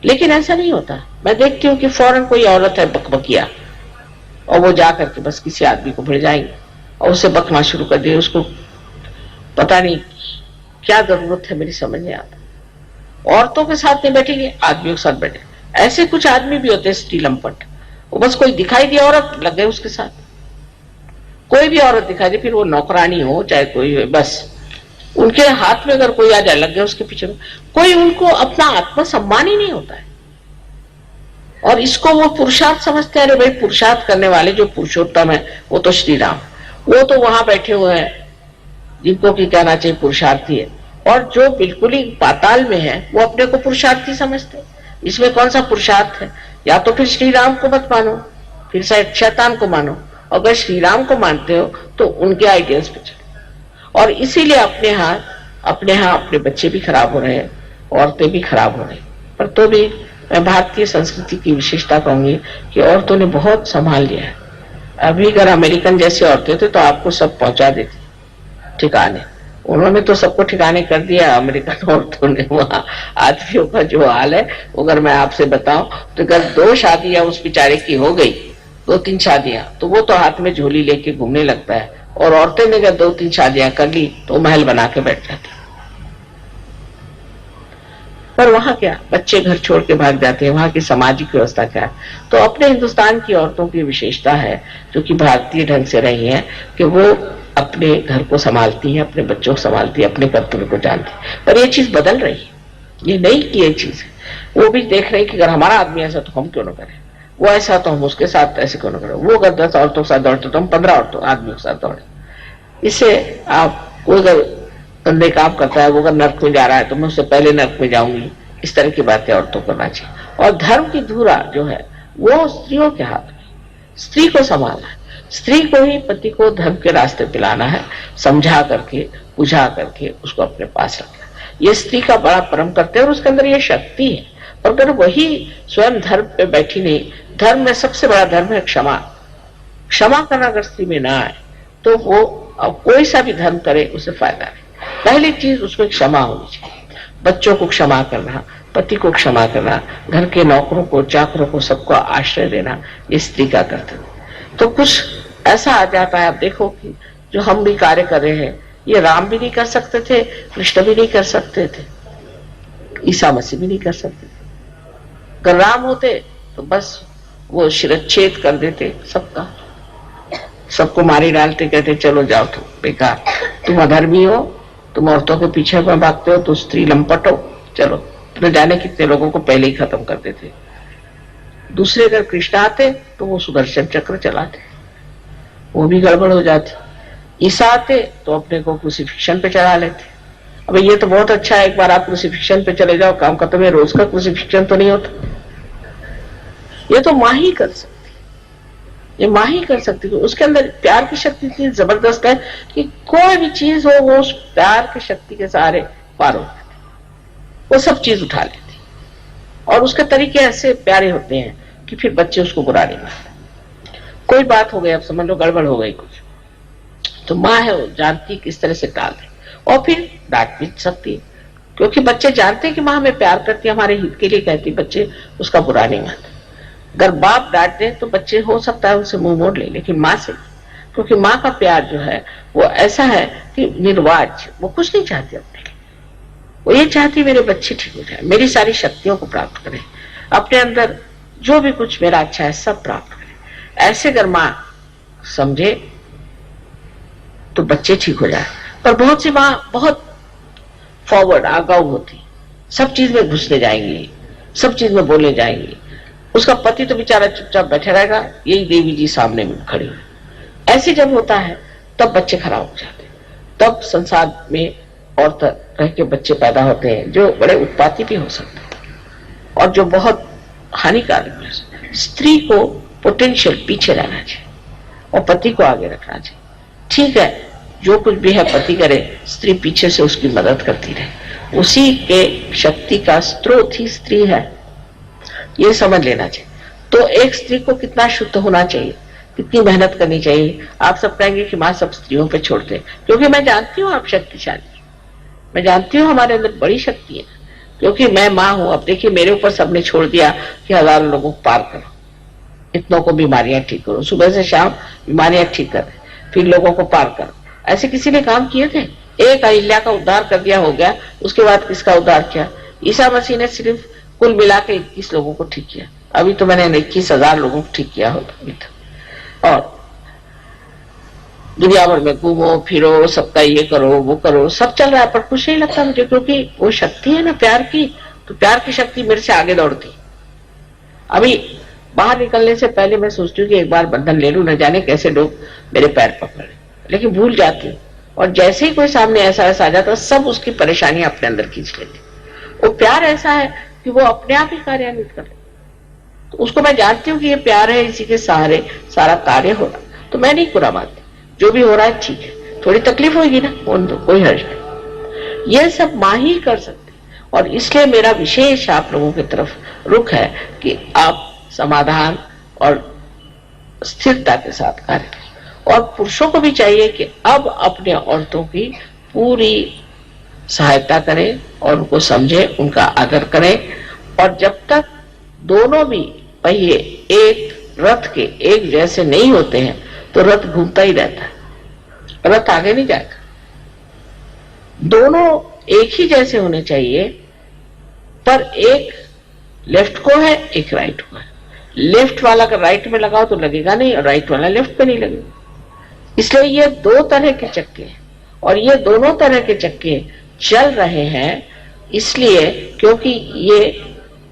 [SPEAKER 1] लेकिन ऐसा नहीं होता। मैं देखती हूँ कि फौरन कोई औरत है बकबकिया, और वो जाकर के बस किसी आदमी को भिड़ जाएंगे और उसे बकना शुरू कर दिए, उसको पता नहीं क्या जरूरत है, मेरी समझ नहीं आता। औरतों के साथ नहीं बैठेंगे, आदमियों के साथ बैठे। ऐसे कुछ आदमी भी होते हैं स्त्री लंपट, वो बस कोई दिखाई दी औरत लग गए उसके साथ, कोई भी औरत दिखाई दी, फिर वो नौकरानी हो चाहे कोई हो, बस उनके हाथ में अगर कोई आ जाए लग गए उसके पीछे। कोई उनको अपना आत्मसम्मान ही नहीं होता है, और इसको वो पुरुषार्थ समझते हैं। अरे भाई, पुरुषार्थ करने वाले जो पुरुषोत्तम है वो तो श्री राम, वो तो वहां बैठे हुए हैं जिनको की कहना चाहिए पुरुषार्थी है, और जो बिल्कुल ही पाताल में है वो अपने को पुरुषार्थी समझते हैं। इसमें कौन सा पुरुषार्थ है? या तो फिर श्री राम को मत मानो, फिर शायद शैतान को मानो। अगर श्री राम को मानते हो तो उनके आइडियाज पे चलो। और इसीलिए अपने यहाँ अपने बच्चे भी खराब हो रहे हैं, औरतें भी खराब हो रही। पर तो भी मैं भारतीय संस्कृति की विशेषता कहूंगी कि औरतों ने बहुत संभाल लिया है। अभी अगर अमेरिकन जैसी औरतें थे तो आपको सब पहुंचा देती ठिकाने, उन्होंने तो सबको ठिकाने कर दिया अमेरिकन औरतों ने। वहां आदमियों का जो हाल है, अगर मैं आपसे बताऊं तो अगर 2 शादियां उस बेचारे की हो गई, 2-3 शादियां, तो वो तो हाथ में झोली लेके घूमने लगता है, और औरतें ने अगर 2-3 शादियां कर ली तो महल बना के बैठ जाती। पर वहां क्या, बच्चे घर छोड़ के भाग जाते हैं, वहां की सामाजिक व्यवस्था क्या है? तो अपने हिंदुस्तान की औरतों की विशेषता है जो कि भारतीय ढंग से रही है कि वो अपने घर को संभालती है, अपने बच्चों को संभालती है, अपने कर्तव्य को जानती है। पर ये चीज बदल रही है, ये नहीं की ये चीज है। वो भी देख रहे कि अगर हमारा आदमी ऐसा तो हम क्यों ना करें, वो ऐसा तो हम उसके साथ ऐसे क्यों ना करें, वो अगर 10 औरतों के साथ दौड़ते तो हम 15 आदमियों के साथ दौड़े। इससे आप कोई अगर गंदे काम करता है, वो अगर नर्क में जा रहा है तो मैं उससे पहले नर्क में जाऊंगी, इस तरह की बातें औरतों को करना चाहिए। और धर्म की धुरा जो है वो स्त्रियों के हाथ में, स्त्री को संभालना है, स्त्री को ही पति को धर्म के रास्ते पे लाना है, समझा करके, बुझा करके उसको अपने पास रखना। ये स्त्री का बड़ा परम कर्तव्य है और उसके अंदर ये शक्ति है। और अगर वही स्वयं धर्म पे बैठी नहीं, धर्म में सबसे बड़ा धर्म है क्षमा। क्षमा करना अगर स्त्री में ना आए तो वो कोई सा भी धर्म करे उसे फायदा नहीं। पहली चीज उसमें क्षमा होनी चाहिए, बच्चों को क्षमा करना, पति को क्षमा करना, घर के नौकरों को, चाकरों को, सबको आश्रय देना, ये स्त्री का कर्तव्य। तो कुछ ऐसा आ जाता है, आप देखो कि जो हम भी कार्य कर रहे हैं, ये राम भी नहीं कर सकते थे, कृष्ण भी नहीं कर सकते थे, ईसा मसीह भी नहीं कर सकते थे। अगर राम होते तो बस वो शिरच्छेद कर देते सबका, सबको मारी डालते, कहते चलो जाओ तुम बेकार, तुम अधर्मी हो, तुम औरतों के पीछे में भागते हो, तो स्त्री लंपट हो, चलो। न जाने कितने लोगों को पहले ही खत्म कर देते। दूसरे अगर कृष्ण आते तो वो सुदर्शन चक्र चलाते, वो भी गड़बड़ हो जाती। ईसा आते तो अपने को क्रूसिफिक्शन पे चढ़ा लेते। अब ये तो बहुत अच्छा है, एक बार आप क्रूसिफिक्शन पे चले जाओ, काम खत्म है। रोज का क्रूसिफिक्शन तो नहीं होता, ये तो माँ ही कर सकती, ये माँ ही कर सकती है। उसके अंदर प्यार की शक्ति इतनी जबरदस्त है कि कोई भी चीज हो वो उस प्यार की शक्ति के सहारे पार हो जाती, वो सब चीज उठा लेती। और उसके तरीके ऐसे प्यारे होते हैं कि फिर बच्चे उसको बुरा नहीं मानते। कोई बात हो गई, अब समझ लो गड़बड़ हो गई कुछ, तो माँ है वो जानती किस तरह से टाल दे, और फिर डांट भी सकती है, क्योंकि बच्चे जानते हैं कि माँ हमें प्यार करती है, हमारे हित के लिए कहती, बच्चे उसका बुरा नहीं मानते। अगर बाप डांट दे तो बच्चे हो सकता है उनसे मुंह मोड़ ले, लेकिन माँ से, क्योंकि माँ का प्यार जो है वो ऐसा है कि निर्वाज, वो कुछ नहीं चाहती अपने लिए, वो ये चाहती मेरे बच्चे ठीक हो जाए, मेरी सारी शक्तियों को प्राप्त करें, अपने अंदर जो भी कुछ मेरा अच्छा है सब प्राप्त करें। ऐसे अगर माँ समझे तो बच्चे ठीक हो जाए। पर बहुत सी माँ बहुत फॉरवर्ड, आगाऊ होती, सब चीज में घुसने जाएंगी, सब चीज में बोलने जाएंगी, उसका पति तो बेचारा चुपचाप बैठा रहेगा, यही देवी जी सामने में खड़ी। ऐसे जब होता है तब बच्चे खराब हो जाते हैं, तब संसार में और तरह के बच्चे पैदा होते हैं जो बड़े उत्पाती भी हो सकते हैं और जो बहुत हानिकारक है। स्त्री को पोटेंशियल पीछे रहना चाहिए और पति को आगे रखना चाहिए। ठीक है, जो कुछ भी है पति करे, स्त्री पीछे से उसकी मदद करती रहे, उसी के शक्ति का स्रोत ही स्त्री है, ये समझ लेना चाहिए। तो एक स्त्री को कितना शुद्ध होना चाहिए, कितनी मेहनत करनी चाहिए। आप सब कहेंगे कि माँ सब स्त्रियों पे छोड़ते हैं, क्योंकि मैं जानती हूँ आप शक्तिशाली, मैं जानती हूँ हमारे अंदर बड़ी शक्ति है, क्योंकि मैं माँ हूं। अब देखिए मेरे ऊपर सबने छोड़ दिया कि हजारों लोगों को पार करो, इतनों को बीमारियां ठीक करो, सुबह से शाम बीमारियां ठीक कर, फिर लोगों को पार करो। ऐसे किसी ने काम किए थे? एक अहिल्या का उद्धार कर दिया, हो गया, उसके बाद किसका उद्धार किया? ईसा मसीह ने सिर्फ कुल मिला के 21 लोगों को ठीक किया, अभी तो मैंने 21,000 लोगों को ठीक किया होता। और दुनिया भर में घूमो फिरो, सबका ये करो वो करो, सब चल रहा है, पर कुछ नहीं लगता मुझे, क्योंकि वो शक्ति है ना प्यार की, तो प्यार की शक्ति मेरे से आगे दौड़ती। अभी बाहर निकलने से पहले मैं सोचती हूँ कि एक बार बंधन ले लूं, न जाने कैसे लोग मेरे पैर पकड़े, लेकिन भूल जाती हूँ। और जैसे ही कोई सामने ऐसा आ जाता है, सब उसकी परेशानियां अपने अंदर खींच लेती। वो प्यार ऐसा है कि वो अपने आप ही कार्यान्वित कर, तो उसको मैं जानती हूँ कि ये प्यार है, इसी के सहारे सारा कार्य हो रहा, तो मैं नहीं बुरा मानती, जो भी हो रहा है ठीक है, थोड़ी तकलीफ होगी ना, कोई हर्ज नहीं, ये सब माँ ही कर सकते। और इसलिए मेरा विशेष आप लोगों की तरफ रुख है कि आप समाधान और स्थिरता के साथ कार्य करें। और पुरुषों को भी चाहिए कि अब अपने औरतों की पूरी सहायता करें और उनको समझे, उनका आदर करें। और जब तक दोनों भी पहिए एक रथ के एक जैसे नहीं होते हैं तो रथ घूमता ही रहता है, रथ आगे नहीं जाएगा। दोनों एक ही जैसे होने चाहिए, पर एक लेफ्ट को है, एक राइट को है। लेफ्ट वाला अगर राइट में लगाओ तो लगेगा नहीं, और राइट वाला लेफ्ट पे नहीं लगेगा। इसलिए ये दो तरह के चक्के हैं, और ये दोनों तरह के चक्के चल रहे हैं इसलिए क्योंकि ये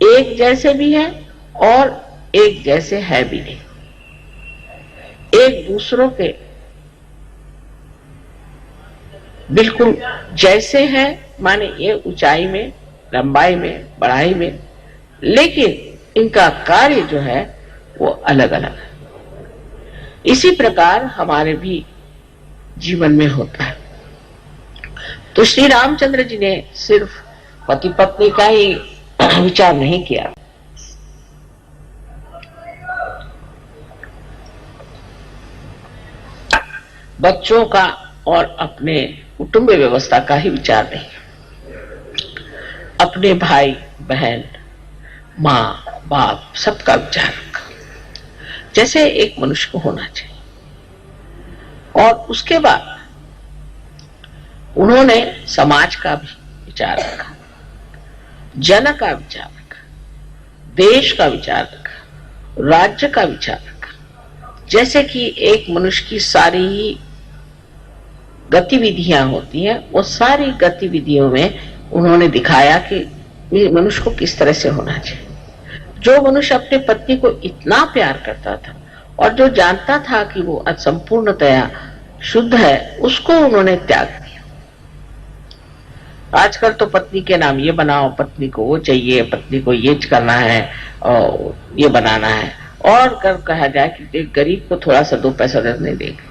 [SPEAKER 1] एक जैसे भी है और एक जैसे है भी नहीं। एक दूसरों के बिल्कुल जैसे है, माने ये ऊंचाई में, लंबाई में, बढ़ाई में, लेकिन इनका कार्य जो है वो अलग अलग है। इसी प्रकार हमारे भी जीवन में होता है। तो श्री रामचंद्र जी ने सिर्फ पति पत्नी का ही विचार नहीं किया, बच्चों का और अपने कुटुंब व्यवस्था का ही विचार नहीं, अपने भाई बहन, माँ बाप, सबका विचार रखा, जैसे एक मनुष्य को होना चाहिए। और उसके बाद उन्होंने समाज का भी विचार रखा, जन का विचार रखा, देश का विचार रखा, राज्य का विचार रखा। जैसे कि एक मनुष्य की सारी ही गतिविधियां होती हैं, वो सारी गतिविधियों में उन्होंने दिखाया कि मनुष्य को किस तरह से होना चाहिए। जो मनुष्य अपने पत्नी को इतना प्यार करता था और जो जानता था कि वो असंपूर्णतया शुद्ध है, उसको उन्होंने त्याग दिया। आजकल तो पत्नी के नाम ये बनाओ, पत्नी को वो चाहिए, पत्नी को ये करना है और ये बनाना है, और कर कहा जाए कि गरीब को थोड़ा सा 2 पैसा नहीं देगा,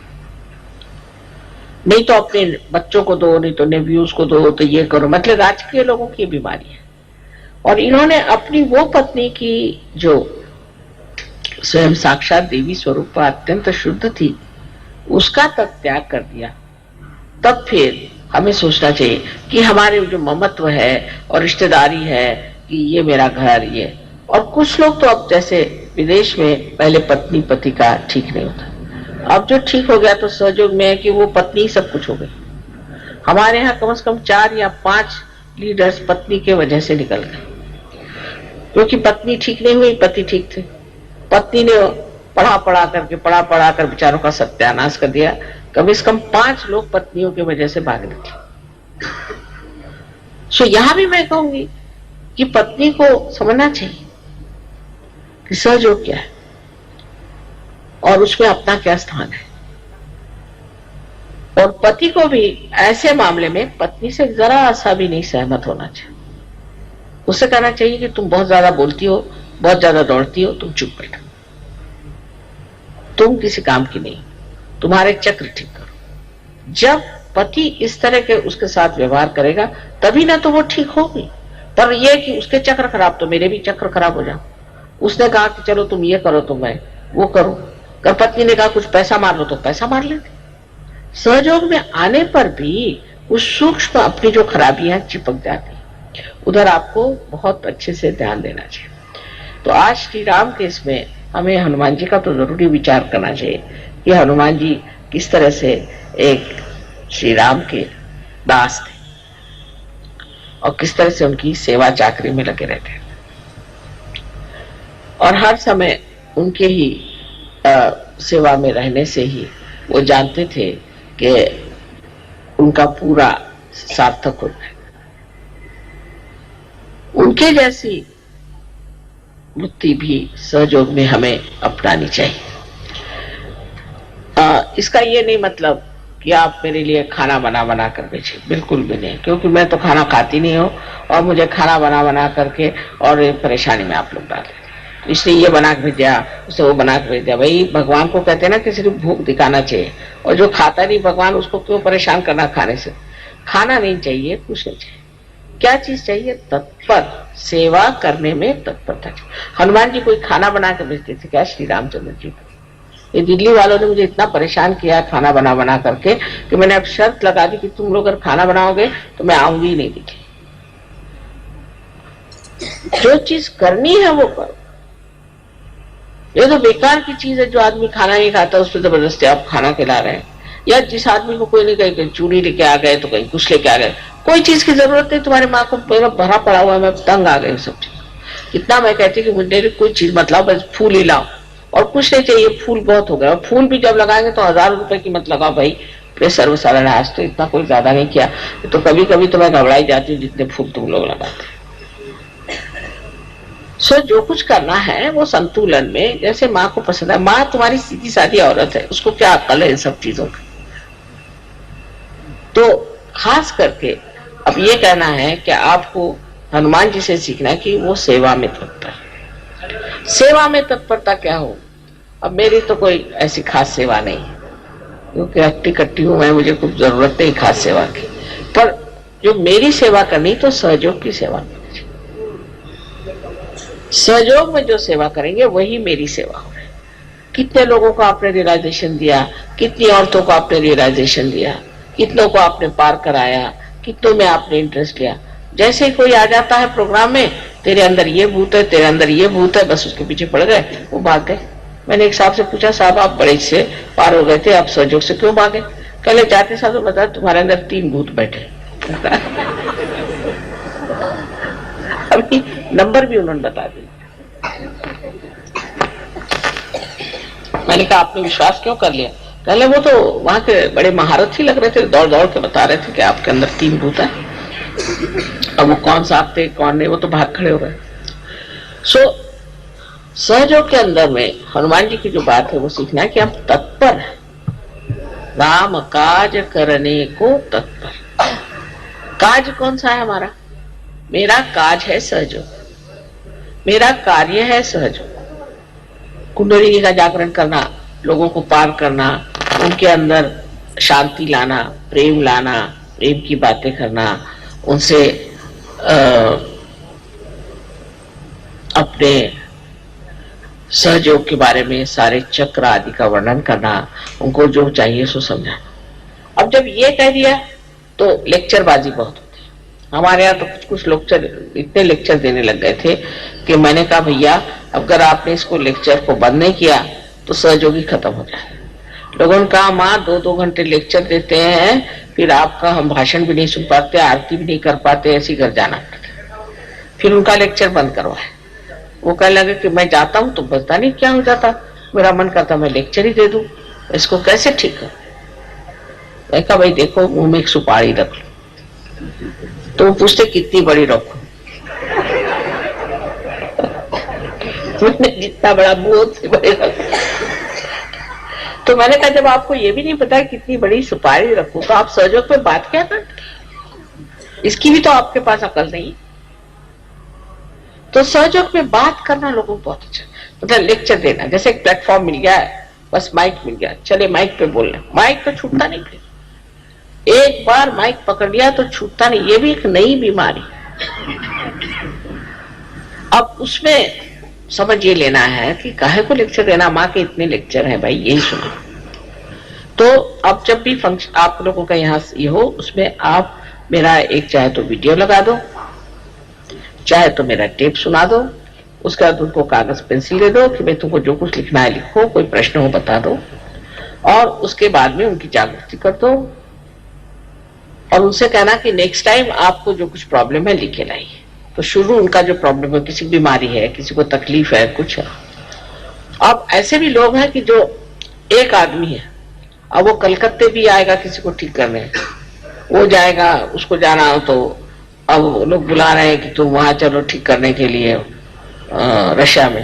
[SPEAKER 1] नहीं तो अपने बच्चों को दो, नहीं तो नेव्यूज को दो, तो ये करो। मतलब आज के लोगों की बीमारी है। और इन्होंने अपनी वो पत्नी की जो स्वयं साक्षात देवी स्वरूप अत्यंत शुद्ध थी, उसका तक त्याग कर दिया। तब फिर हमें सोचना चाहिए कि हमारे जो ममत्व है और रिश्तेदारी है कि ये मेरा घर, ये। और कुछ लोग तो अब जैसे विदेश में पहले पत्नी पति का ठीक नहीं होता, अब जो ठीक हो गया तो सहयोग में है कि वो पत्नी सब कुछ हो गई। हमारे यहाँ कम से कम 4 या 5 लीडर्स पत्नी के वजह से निकल गए, क्योंकि पत्नी ठीक नहीं हुई, पति ठीक थे। पत्नी ने पढ़ा पढ़ा कर बेचारों का सत्यानाश कर दिया। कम से कम 5 लोग पत्नियों की वजह से भाग निकले। सो यहां भी मैं कहूंगी कि पत्नी को समझना चाहिए कि सहयोग क्या है और उसमें अपना क्या स्थान है। और पति को भी ऐसे मामले में पत्नी से जरा सा भी नहीं सहमत होना चाहिए। उसे कहना चाहिए कि तुम बहुत ज्यादा बोलती हो, बहुत ज्यादा दौड़ती हो, तुम चुप बैठो, तुम किसी काम की नहीं, तुम्हारे चक्र ठीक करो। जब पति इस तरह के उसके साथ व्यवहार करेगा तभी ना तो वो ठीक होगी। पर यह कि उसके चक्र खराब तो मेरे भी चक्र खराब हो जाओ। उसने कहा कि चलो तुम ये करो तो मैं वो करूं, कर पत्नी ने कहा कुछ पैसा मार लो तो पैसा मार लेते। सहयोग में आने पर भी उस सूक्ष्म अपनी जो खराबियां चिपक जाती, उधर आपको बहुत अच्छे से ध्यान देना चाहिए। तो आज श्री राम के इसमें हमें हनुमान जी का तो जरूरी विचार करना चाहिए कि हनुमान जी किस तरह से एक श्री राम के दास थे और किस तरह से उनकी सेवा चाकरी में लगे रहते और हर समय उनके ही सेवा में रहने से ही वो जानते थे कि उनका पूरा सार्थक हो जाए। उनके जैसी वृत्ति भी सहयोग में हमें अपनानी चाहिए। इसका ये नहीं मतलब कि आप मेरे लिए खाना बना कर बेचे, बिल्कुल भी नहीं, क्योंकि मैं तो खाना खाती नहीं हूँ और मुझे खाना बना करके और परेशानी में आप लोग डाल देते, तो इसलिए ये बना के भेज दिया, उसे वो बना के भेज दिया। भाई भगवान को कहते हैं ना कि सिर्फ भूख दिखाना चाहिए, और जो खाता नहीं भगवान उसको क्यों परेशान करना खाने से। खाना नहीं चाहिए, कुछ नहीं चाहिए। क्या चीज चाहिए? तत्पर सेवा करने में तत्परता। हनुमान जी कोई खाना बना के भेजते थे क्या श्री रामचंद्र जी को? ये दिल्ली वालों ने मुझे इतना परेशान किया खाना बना करके कि मैंने अब शर्त लगा दी कि तुम लोग अगर खाना बनाओगे तो मैं आऊंगी ही नहीं दिखे। जो चीज करनी है वो करो। ये तो बेकार की चीज है जो आदमी खाना नहीं खाता उस पर जबरदस्ती आप खाना खिला रहे हैं। या जिस आदमी को कोई नहीं, कहीं चूड़ी लेके आ गए तो कहीं कुछ लेके आ गए, कोई चीज की जरूरत नहीं, तुम्हारी माँ को मेरा भरा पड़ा हुआ है, मैं तंग आ गई सब चीज। इतना मैं कहती कि मुझे कोई चीज मत लाओ, बस फूल ही लाओ और कुछ नहीं चाहिए, फूल बहुत हो गया। और फूल भी जब लगाएंगे तो 1000 रुपए की मत लगाओ भाई, सर्वसाधारण। आज तो इतना कोई ज्यादा नहीं किया, तो कभी कभी तो मैं घबराई जाती हूँ जितने फूल तुम लोग लगाते। सो जो कुछ करना है वो संतुलन में, जैसे माँ को पसंद है। माँ तुम्हारी सीधी सादी औरत है, उसको क्या अक्ल है इन सब चीजों की। तो खास करके अब ये कहना है कि आपको हनुमान जी से सीखना है कि वो सेवा में तत्पर। सेवा में तत्परता क्या हो? अब मेरी तो कोई ऐसी खास सेवा नहीं है, क्योंकि हट्टी कट्टी हूं मैं, मुझे कुछ जरूरत नहीं खास सेवा की। पर जो मेरी सेवा करनी तो सहयोग की सेवा करनी। सहयोग में जो सेवा करेंगे वही मेरी सेवा हो रही। कितने लोगों को आपने रियलाइजेशन दिया, कितनी औरतों को आपने रियलाइजेशन दिया, कितनों को आपने पार कराया, कितनों में आपने इंटरेस्ट लिया। जैसे ही कोई आ जाता है प्रोग्राम में, तेरे अंदर ये भूत है, तेरे अंदर ये भूत है, बस उसके पीछे पड़ गए, वो भाग गए। मैंने एक साहब से पूछा, साहब आप बड़े से पार हो गए थे, आप सहयोग से क्यों भागे? कहले जाते साहब तो बता तुम्हारे अंदर 3 भूत बैठे। अभी नंबर भी उन्होंने बता दिया। मैंने कहा आपने विश्वास क्यों कर लिया? कहले वो तो वहां के बड़े महारथ ही लग रहे थे, दौड़ दौड़ के बता रहे थे कि आपके अंदर 3 भूत है। अब वो कौन साहब थे कौन नहीं, वो तो भाग खड़े हो गए। सो सहयोग के अंदर में हनुमान जी की जो बात है वो सीखना है कि हम तत्पर है, राम काज करने को तत्पर। काज कौन सा है हमारा? मेरा काज है सहयोग, मेरा कार्य है सहयोग। कुंडलिनी का जागरण करना, लोगों को पार करना, उनके अंदर शांति लाना, प्रेम लाना, प्रेम की बातें करना, उनसे अपने सहयोग के बारे में सारे चक्र आदि का वर्णन करना, उनको जो चाहिए सो समझाना। अब जब ये कह दिया तो लेक्चरबाजी बहुत होती है। हमारे यहाँ तो कुछ लेक्चर इतने लेक्चर देने लग गए थे कि मैंने कहा भैया अगर आपने इसको लेक्चर को बंद नहीं किया तो सहयोगी खत्म हो जाए। लोगों ने कहा माँ 2-2 घंटे लेक्चर देते हैं, फिर आपका हम भाषण भी नहीं सुन पाते, आरती भी नहीं कर पाते, ऐसी घर जाना पड़ता। फिर उनका लेक्चर बंद करवाए। वो कहने लगे कि मैं जाता हूँ तो पता नहीं क्या हो जाता, मेरा मन करता मैं लेक्चर ही दे दूं, इसको कैसे ठीक करूं। मैं कहा भाई देखो मुंह में एक सुपारी रख लो। तो वो पूछते कितनी बड़ी रखो। मैंने जितना बड़ा मुंह उतनी बड़ी रखो। तो मैंने कहा जब आपको ये भी नहीं पता कितनी बड़ी सुपारी रखो तो आप सहयोग पे बात क्या करते, इसकी भी तो आपके पास अकल नहीं। तो सहयोग में बात करना लोगों को बहुत अच्छा, मतलब लेक्चर देना, जैसे एक प्लेटफॉर्म मिल गया है, बस माइक मिल गया, चले माइक पे बोल रहे, माइक तो छूटता नहीं, फिर एक बार माइक पकड़ लिया तो छूटता नहीं। ये भी एक नई बीमारी। अब उसमें समझ ये लेना है कि काहे को लेक्चर देना, माँ के इतने लेक्चर हैं भाई यही सुनो। तो अब जब भी फंक्शन आप लोगों का यहाँ ये हो, उसमें आप मेरा एक चाहे तो वीडियो लगा दो, चाहे तो मेरा टेप सुना दो, उसके बाद उनको कागज पेंसिल दे दो कि भाई तुमको जो कुछ लिखना है लिखो, कोई प्रश्न हो बता दो, और उसके बाद में उनकी जागृति कर दो और उनसे कहना कि नेक्स्ट टाइम आपको जो कुछ प्रॉब्लम है लिखे लाइए। तो शुरू उनका जो प्रॉब्लम है, किसी बीमारी है, किसी को तकलीफ है, कुछ है। अब ऐसे भी लोग हैं कि जो एक आदमी है, अब वो कलकत्ते भी आएगा किसी को ठीक करने, वो जाएगा, उसको जाना हो तो अब लोग बुला रहे हैं कि तुम वहां चलो ठीक करने के लिए रशिया में।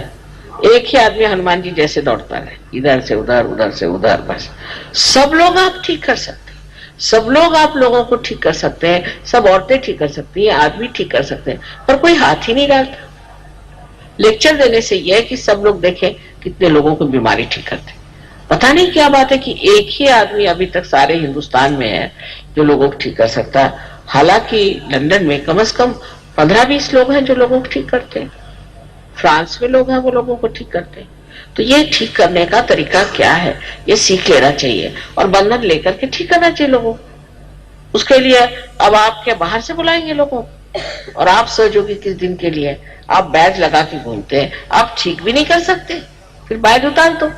[SPEAKER 1] एक ही आदमी हनुमान जी जैसे दौड़ता रहे, इधर से उधर, उधर से उधर, बस। सब लोग आप ठीक कर सकते हैं, सब लोग आप लोगों को ठीक कर सकते हैं, सब औरतें ठीक कर सकती हैं, आदमी ठीक कर सकते हैं, पर कोई हाथ ही नहीं डालता। लेक्चर देने से यह है कि सब लोग देखें कितने लोगों को बीमारी ठीक करते। पता नहीं क्या बात है कि एक ही आदमी अभी तक सारे हिंदुस्तान में है जो लोगों को ठीक कर सकता है। हालांकि लंदन में कम से कम 15-20 लोग हैं जो लोगों को ठीक करते हैं, फ्रांस में लोग हैं वो लोगों को ठीक करते हैं। तो ये ठीक करने का तरीका क्या है, ये सीख लेना चाहिए और बंधन लेकर के ठीक करना चाहिए लोगों। उसके लिए अब आप क्या बाहर से बुलाएंगे लोगों, और आप सहयोगी किस दिन के लिए आप बैज लगा के घूमते हैं, आप ठीक भी नहीं कर सकते, फिर बैज उतार दो।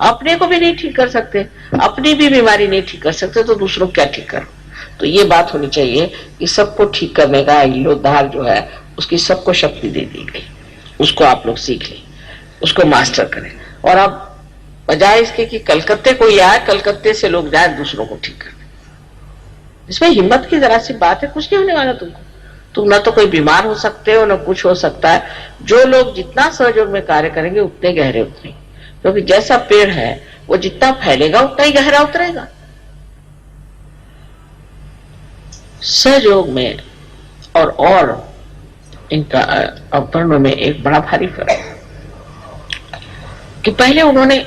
[SPEAKER 1] अपने को भी नहीं ठीक कर सकते, अपनी भी बीमारी नहीं ठीक कर सकते, तो दूसरों क्या ठीक करो। तो ये बात होनी चाहिए कि सबको ठीक करने का इल्लोद्धार जो है उसकी सबको शक्ति दे दी गई, उसको आप लोग सीख लें, उसको मास्टर करें। और अब बजाय इसके कि कलकत्ते कोई आए, कलकत्ते से लोग जाए दूसरों को ठीक करने, इसमें हिम्मत की जरा सी बात है, कुछ नहीं होने वाला तुमको। तुम ना तो कोई बीमार हो सकते हो, ना कुछ हो सकता है। जो लोग जितना सहयोग में कार्य करेंगे उतने गहरे उतरेंगे, क्योंकि जैसा पेड़ है वो जितना फैलेगा उतना ही गहरा उतरेगा। सहयोग में और इनका अवतरणों में एक बड़ा भारी फर्क है कि पहले उन्होंने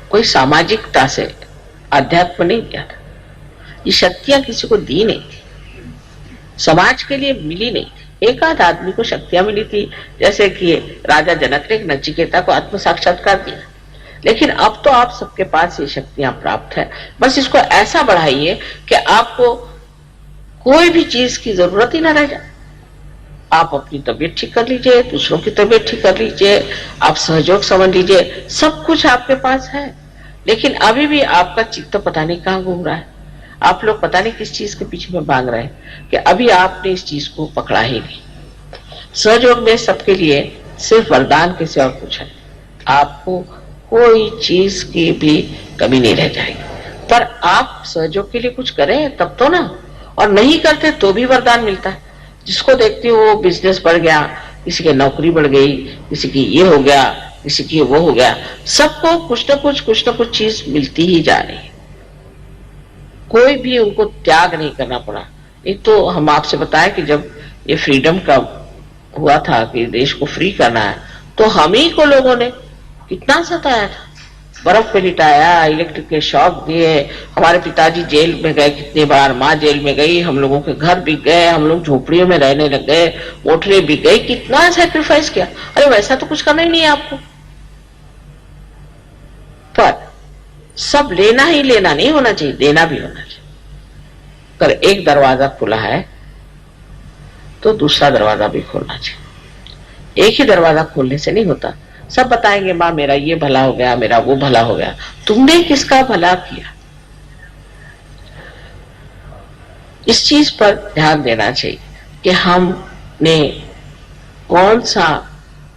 [SPEAKER 1] कोई सामाजिकता से अध्यात्म नहीं दिया था, ये शक्तियां किसी को दी नहीं थी, समाज के लिए मिली नहीं थी। एक आध आदमी को शक्तियां मिली थी, जैसे कि राजा जनक ने नचिकेता को आत्म साक्षात्कार दिया। लेकिन अब तो आप सबके पास ये शक्तियां प्राप्त है, बस इसको ऐसा बढ़ाइए कि आपको कोई भी चीज की जरूरत ही ना रह जाए। आप अपनी तबीयत ठीक कर लीजिए, दूसरों की तबीयत ठीक कर लीजिए, आप सहयोग समझ लीजिए, सब कुछ आपके पास है। लेकिन अभी भी आपका चित्त पता नहीं कहाँ घूम रहा है, आप लोग पता नहीं किस चीज के पीछे में भाग रहे हैं कि अभी आपने इस चीज को पकड़ा ही नहीं। सहयोग में सबके लिए सिर्फ वरदान के सिवा कुछ है, आपको कोई चीज की भी कमी नहीं रह जाएगी। पर आप सहयोग के लिए कुछ करें तब तो ना, और नहीं करते तो भी वरदान मिलता है। जिसको देखते हो वो बिजनेस बढ़ गया, किसी की नौकरी बढ़ गई, किसी की ये हो गया, किसी की वो हो गया, सबको कुछ ना कुछ चीज मिलती ही जा रही है। कोई भी उनको त्याग नहीं करना पड़ा। एक तो हम आपसे बताएं कि जब ये फ्रीडम का हुआ था कि देश को फ्री करना है, तो हम ही को लोगों ने कितना सताया था, बर्फ पे लिटाया, इलेक्ट्रिक के शॉक दिए, हमारे पिताजी जेल में गए कितनी बार, माँ जेल में गई, हम लोगों के घर बिक गए, हम लोग झोपड़ियों में रहने लग गए, मोटरें बिक गई, कितना सैक्रिफाइस किया। अरे वैसा तो कुछ करना ही नहीं है आपको, पर सब लेना ही लेना नहीं होना चाहिए, देना भी होना चाहिए। अगर एक दरवाजा खुला है तो दूसरा दरवाजा भी खोलना चाहिए। एक ही दरवाजा खोलने से नहीं होता। सब बताएंगे माँ मेरा ये भला हो गया, मेरा वो भला हो गया, तुमने किसका भला किया? इस चीज पर ध्यान देना चाहिए कि हमने कौन सा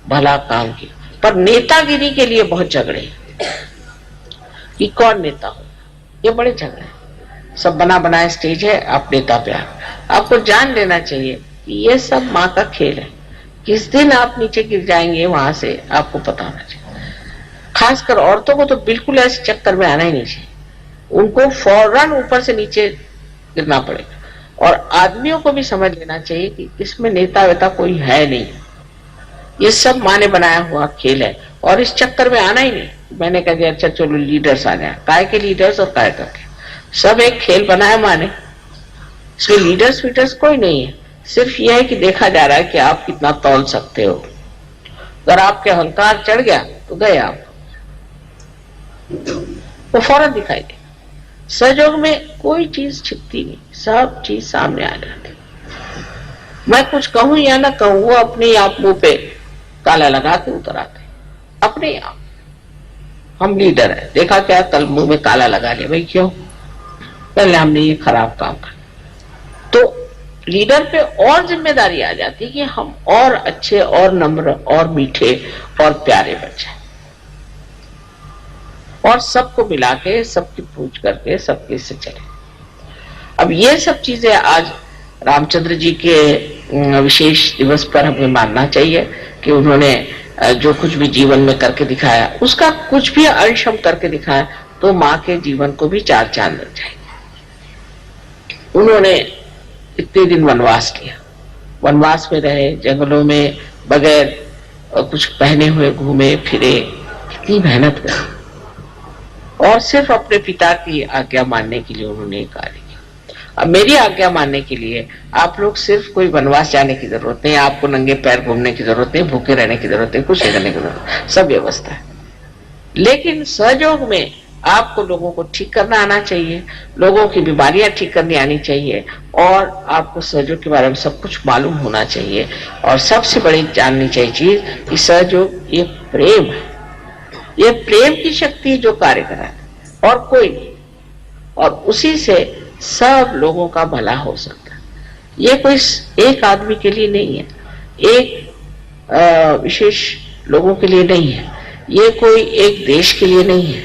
[SPEAKER 1] भला काम किया। पर नेतागिरी के लिए बहुत झगड़े कि कौन नेता हो, ये बड़े झगड़े। सब बना बनाया स्टेज है, आप नेता पे आपको जान लेना चाहिए कि ये सब माँ का खेल है। किस दिन आप नीचे गिर जाएंगे वहां से आपको पता होना चाहिए। खासकर औरतों को तो बिल्कुल ऐसे चक्कर में आना ही नहीं चाहिए, उनको फौरन ऊपर से नीचे गिरना पड़ेगा। और आदमियों को भी समझ लेना चाहिए कि इसमें नेता वेता कोई है नहीं, ये सब माँ ने बनाया हुआ खेल है और इस चक्कर में आना ही नहीं। मैंने कहा कि अच्छा चलो लीडर्स आ जाए, काय के लीडर्स और काय करके सब एक खेल बनाया माँ ने। इसमें लीडर्स वीडर्स कोई नहीं है, सिर्फ यह है कि देखा जा रहा है कि आप कितना तौल सकते हो। अगर आपके अहंकार चढ़ गया तो गए आप, वो फौरन दिखाई दे। सहयोग में कोई चीज छिपती नहीं, सब चीज सामने आ जाती। मैं कुछ कहूं या ना कहूं, वो अपने आप मुंह पे ताला लगा के उतर आते अपने आप। हम लीडर है, देखा क्या कल मुंह में ताला लगा लिया, भाई क्यों? पहले हमने ये खराब काम कर। तो लीडर पे और जिम्मेदारी आ जाती है कि हम और अच्छे और नम्र और मीठे और प्यारे बन जाए और सबको मिला के सबकी पूछ करके सबके से चले। अब ये सब चीजें आज रामचंद्र जी के विशेष दिवस पर हमें मानना चाहिए कि उन्होंने जो कुछ भी जीवन में करके दिखाया, उसका कुछ भी अंश हम करके दिखाया तो माँ के जीवन को भी चार चांद लग जाएंगे। उन्होंने इतने दिन वनवास किया, वनवास में रहे, जंगलों में बगैर कुछ पहने हुए घूमे फिरे, कितनी मेहनत करी और सिर्फ अपने पिता की आज्ञा मानने के लिए उन्होंने कार्य किया। अब मेरी आज्ञा मानने के लिए आप लोग सिर्फ कोई वनवास जाने की जरूरत नहीं, आपको नंगे पैर घूमने की जरूरत नहीं, भूखे रहने की जरूरत नहीं, कुछ नहीं करने की जरूरत, सब व्यवस्था है। लेकिन सहयोग में आपको लोगों को ठीक करना आना चाहिए, लोगों की बीमारियां ठीक करनी आनी चाहिए और आपको सहयोग के बारे में सब कुछ मालूम होना चाहिए। और सबसे बड़ी जाननी चाहिए चीज कि सहयोग ये प्रेम है, ये प्रेम की शक्ति जो कार्य कर रहा है और कोई नहीं, और उसी से सब लोगों का भला हो सकता है। ये कोई एक आदमी के लिए नहीं है, एक विशेष लोगों के लिए नहीं है, ये कोई एक देश के लिए नहीं है,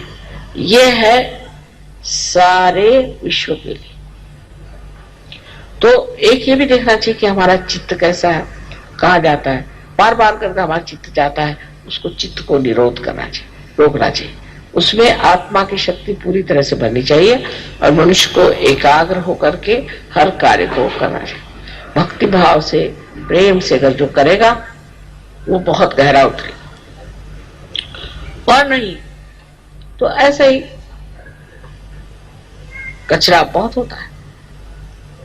[SPEAKER 1] ये है सारे विश्व के लिए। तो एक ये भी देखना चाहिए कि हमारा चित्त कैसा है, कहाँ जाता है। बार बार करके हमारा चित्त जाता है, उसको चित्त को निरोध करना चाहिए, रोकना चाहिए। उसमें आत्मा की शक्ति पूरी तरह से भरनी चाहिए और मनुष्य को एकाग्र होकर के हर कार्य को करना चाहिए। भक्ति भाव से, प्रेम से अगर जो करेगा वो बहुत गहरा उतरेगा, और नहीं तो ऐसे ही कचरा बहुत होता है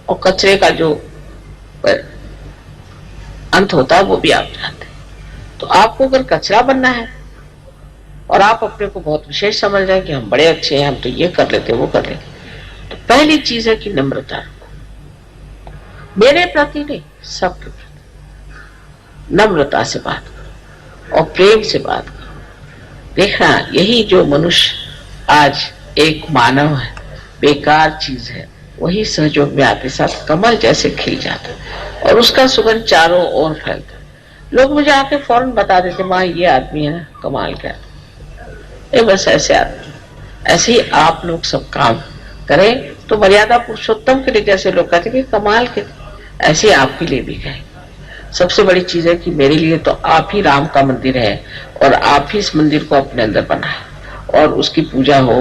[SPEAKER 1] और कचरे का जो अंत होता है वो भी आप जानते हैं। तो आपको अगर कचरा बनना है और आप अपने को बहुत विशेष समझ रहे हैं कि हम बड़े अच्छे हैं, हम तो ये कर लेते वो कर लेते, तो पहली चीज है कि नम्रता रखो, मेरे प्रति नहीं सबके प्रति नम्रता से बात करो और प्रेम से बात करो। देखना यही जो मनुष्य आज एक मानव है, बेकार चीज है, वही सहयोग में आते साथ कमल जैसे खिल जाता है और उसका सुगंध चारों ओर फैलता है। लोग मुझे आके फौरन बता देते माँ ये आदमी है ना कमाल का, ये बस ऐसे आदमी। ऐसे ही आप लोग सब काम करें तो मर्यादा पुरुषोत्तम के लिए जैसे लोग कहते कि कमाल के, ऐसे आपके लिए भी कहें। सबसे बड़ी चीज है कि मेरे लिए तो आप ही राम का मंदिर है और आप ही इस मंदिर को अपने अंदर बनाए और उसकी पूजा हो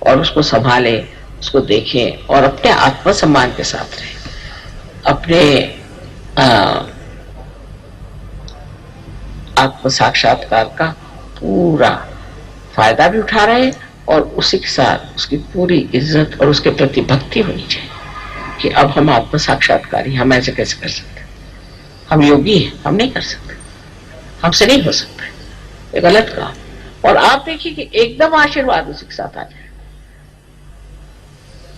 [SPEAKER 1] और उसको संभाले, उसको देखें और अपने आत्मसम्मान के साथ रहे, अपने आत्म साक्षात्कार का पूरा फायदा भी उठा रहे और उसी के साथ उसकी पूरी इज्जत और उसके प्रति भक्ति होनी चाहिए कि अब हम आत्म साक्षात्कारी, हम ऐसे कैसे कर सकते, हम योगी हैं, हम नहीं कर सकते, हमसे नहीं हो सकता, ये गलत काम। और आप देखिए कि एकदम आशीर्वाद उसी के साथ आ जाए,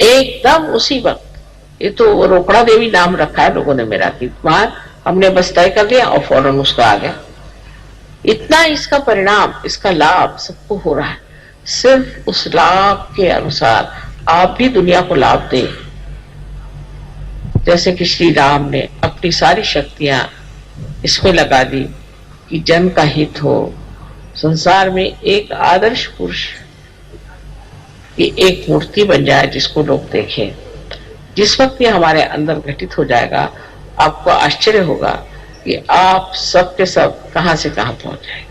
[SPEAKER 1] एकदम उसी वक्त ये तो वो रोकड़ा देवी नाम रखा है लोगों ने मेरा, कि वहां हमने बस तय कर दिया और फौरन उसका आ गया। इतना इसका परिणाम, इसका लाभ सबको हो रहा है। सिर्फ उस लाभ के अनुसार आप भी दुनिया को लाभ दें। जैसे कि श्री राम ने अपनी सारी शक्तियां इसमें लगा दी कि जन का हित हो, संसार में एक आदर्श पुरुष की एक मूर्ति बन जाए जिसको लोग देखें। जिस वक्त ये हमारे अंदर घटित हो जाएगा, आपको आश्चर्य होगा कि आप सब के सब कहां से कहां पहुंच जाएंगे।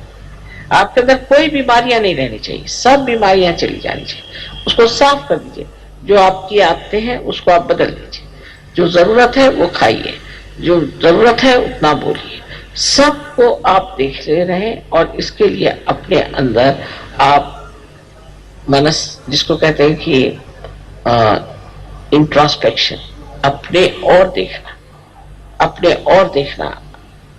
[SPEAKER 1] आपके अंदर कोई बीमारियां नहीं रहनी चाहिए, सब बीमारियां चली जानी चाहिए। उसको साफ कर दीजिए। जो आपकी आदतें हैं उसको आप बदल दीजिए। जो जरूरत है वो खाइए, जो जरूरत है उतना बोलिए। सबको आप देख ले रहे हैं और इसके लिए अपने अंदर आप मनस, जिसको कहते हैं कि इंट्रोस्पेक्शन, अपने और देखना, अपने और देखना,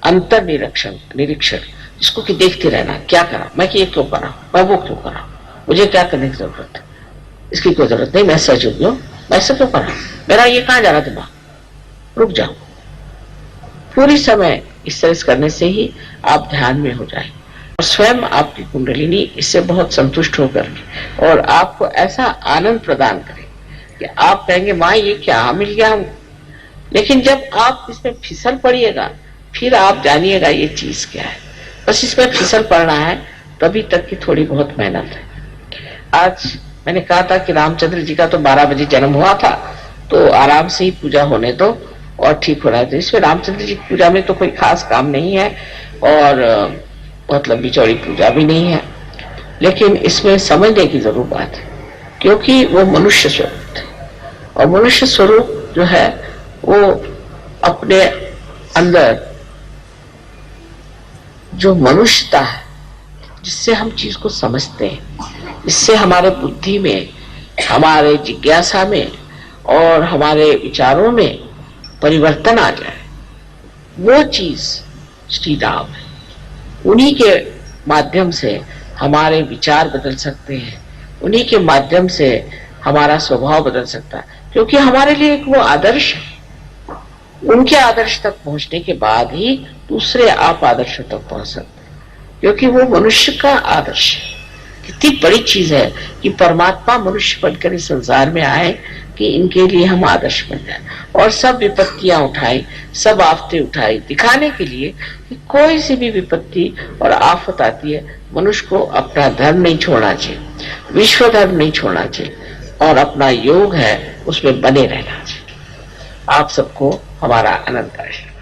[SPEAKER 1] अंतर निरीक्षण, जिसको कि देखते रहना, क्या करा मैं, कि ये क्यों करा, मैं वो क्यों करा, मुझे क्या करने की जरूरत है, इसकी कोई जरूरत नहीं, मैं सच हूं, मैं ऐसा क्यों करा, मेरा ये कहां जा रहा दिमाग, रुक जाओ। पूरी समय इस तरह करने से ही आप ध्यान में हो जाए और स्वयं आपकी कुंडलिनी इससे बहुत संतुष्ट होकर और आपको ऐसा आनंद प्रदान करे कि आप कहेंगे माँ ये क्या मिल गया हमको। लेकिन जब आप इसमें फिसल पड़िएगा फिर आप जानिएगा ये चीज क्या है। बस इसमें फिसल पड़ना है, तभी तक की थोड़ी बहुत मेहनत है। आज मैंने कहा था कि रामचंद्र जी का तो 12 बजे जन्म हुआ था, तो आराम से ही पूजा होने दो और ठीक हो रहा है। तो इसमें रामचंद्र जी की पूजा में तो कोई खास काम नहीं है और मतलब बिचौड़ी पूजा भी नहीं है, लेकिन इसमें समझने की जरूर बात है, क्योंकि वो मनुष्य स्वरूप थे और मनुष्य स्वरूप जो है वो अपने अंदर जो मनुष्यता है, जिससे हम चीज को समझते हैं, इससे हमारे बुद्धि में, हमारे जिज्ञासा में और हमारे विचारों में परिवर्तन आ जाए, वो चीज श्री राम है। उन्हीं के माध्यम से हमारे विचार बदल सकते हैं, उन्हीं के माध्यम से हमारा स्वभाव बदल सकता है, क्योंकि हमारे लिए एक वो आदर्श है। उनके आदर्श तक पहुंचने के बाद ही दूसरे आप आदर्शों तक पहुंच सकते हैं, क्योंकि वो मनुष्य का आदर्श है। कितनी बड़ी चीज है कि परमात्मा मनुष्य बनकर इस संसार में आए कि इनके लिए हम आदर्श बन जाए और सब विपत्तियां उठाई, सब आफतें उठाई, दिखाने के लिए कि कोई सी भी विपत्ति और आफत आती है, मनुष्य को अपना धर्म नहीं छोड़ना चाहिए, विश्व धर्म नहीं छोड़ना चाहिए और अपना योग है उसमें बने रहना चाहिए। आप सबको हमारा अनंत आशीर्वाद।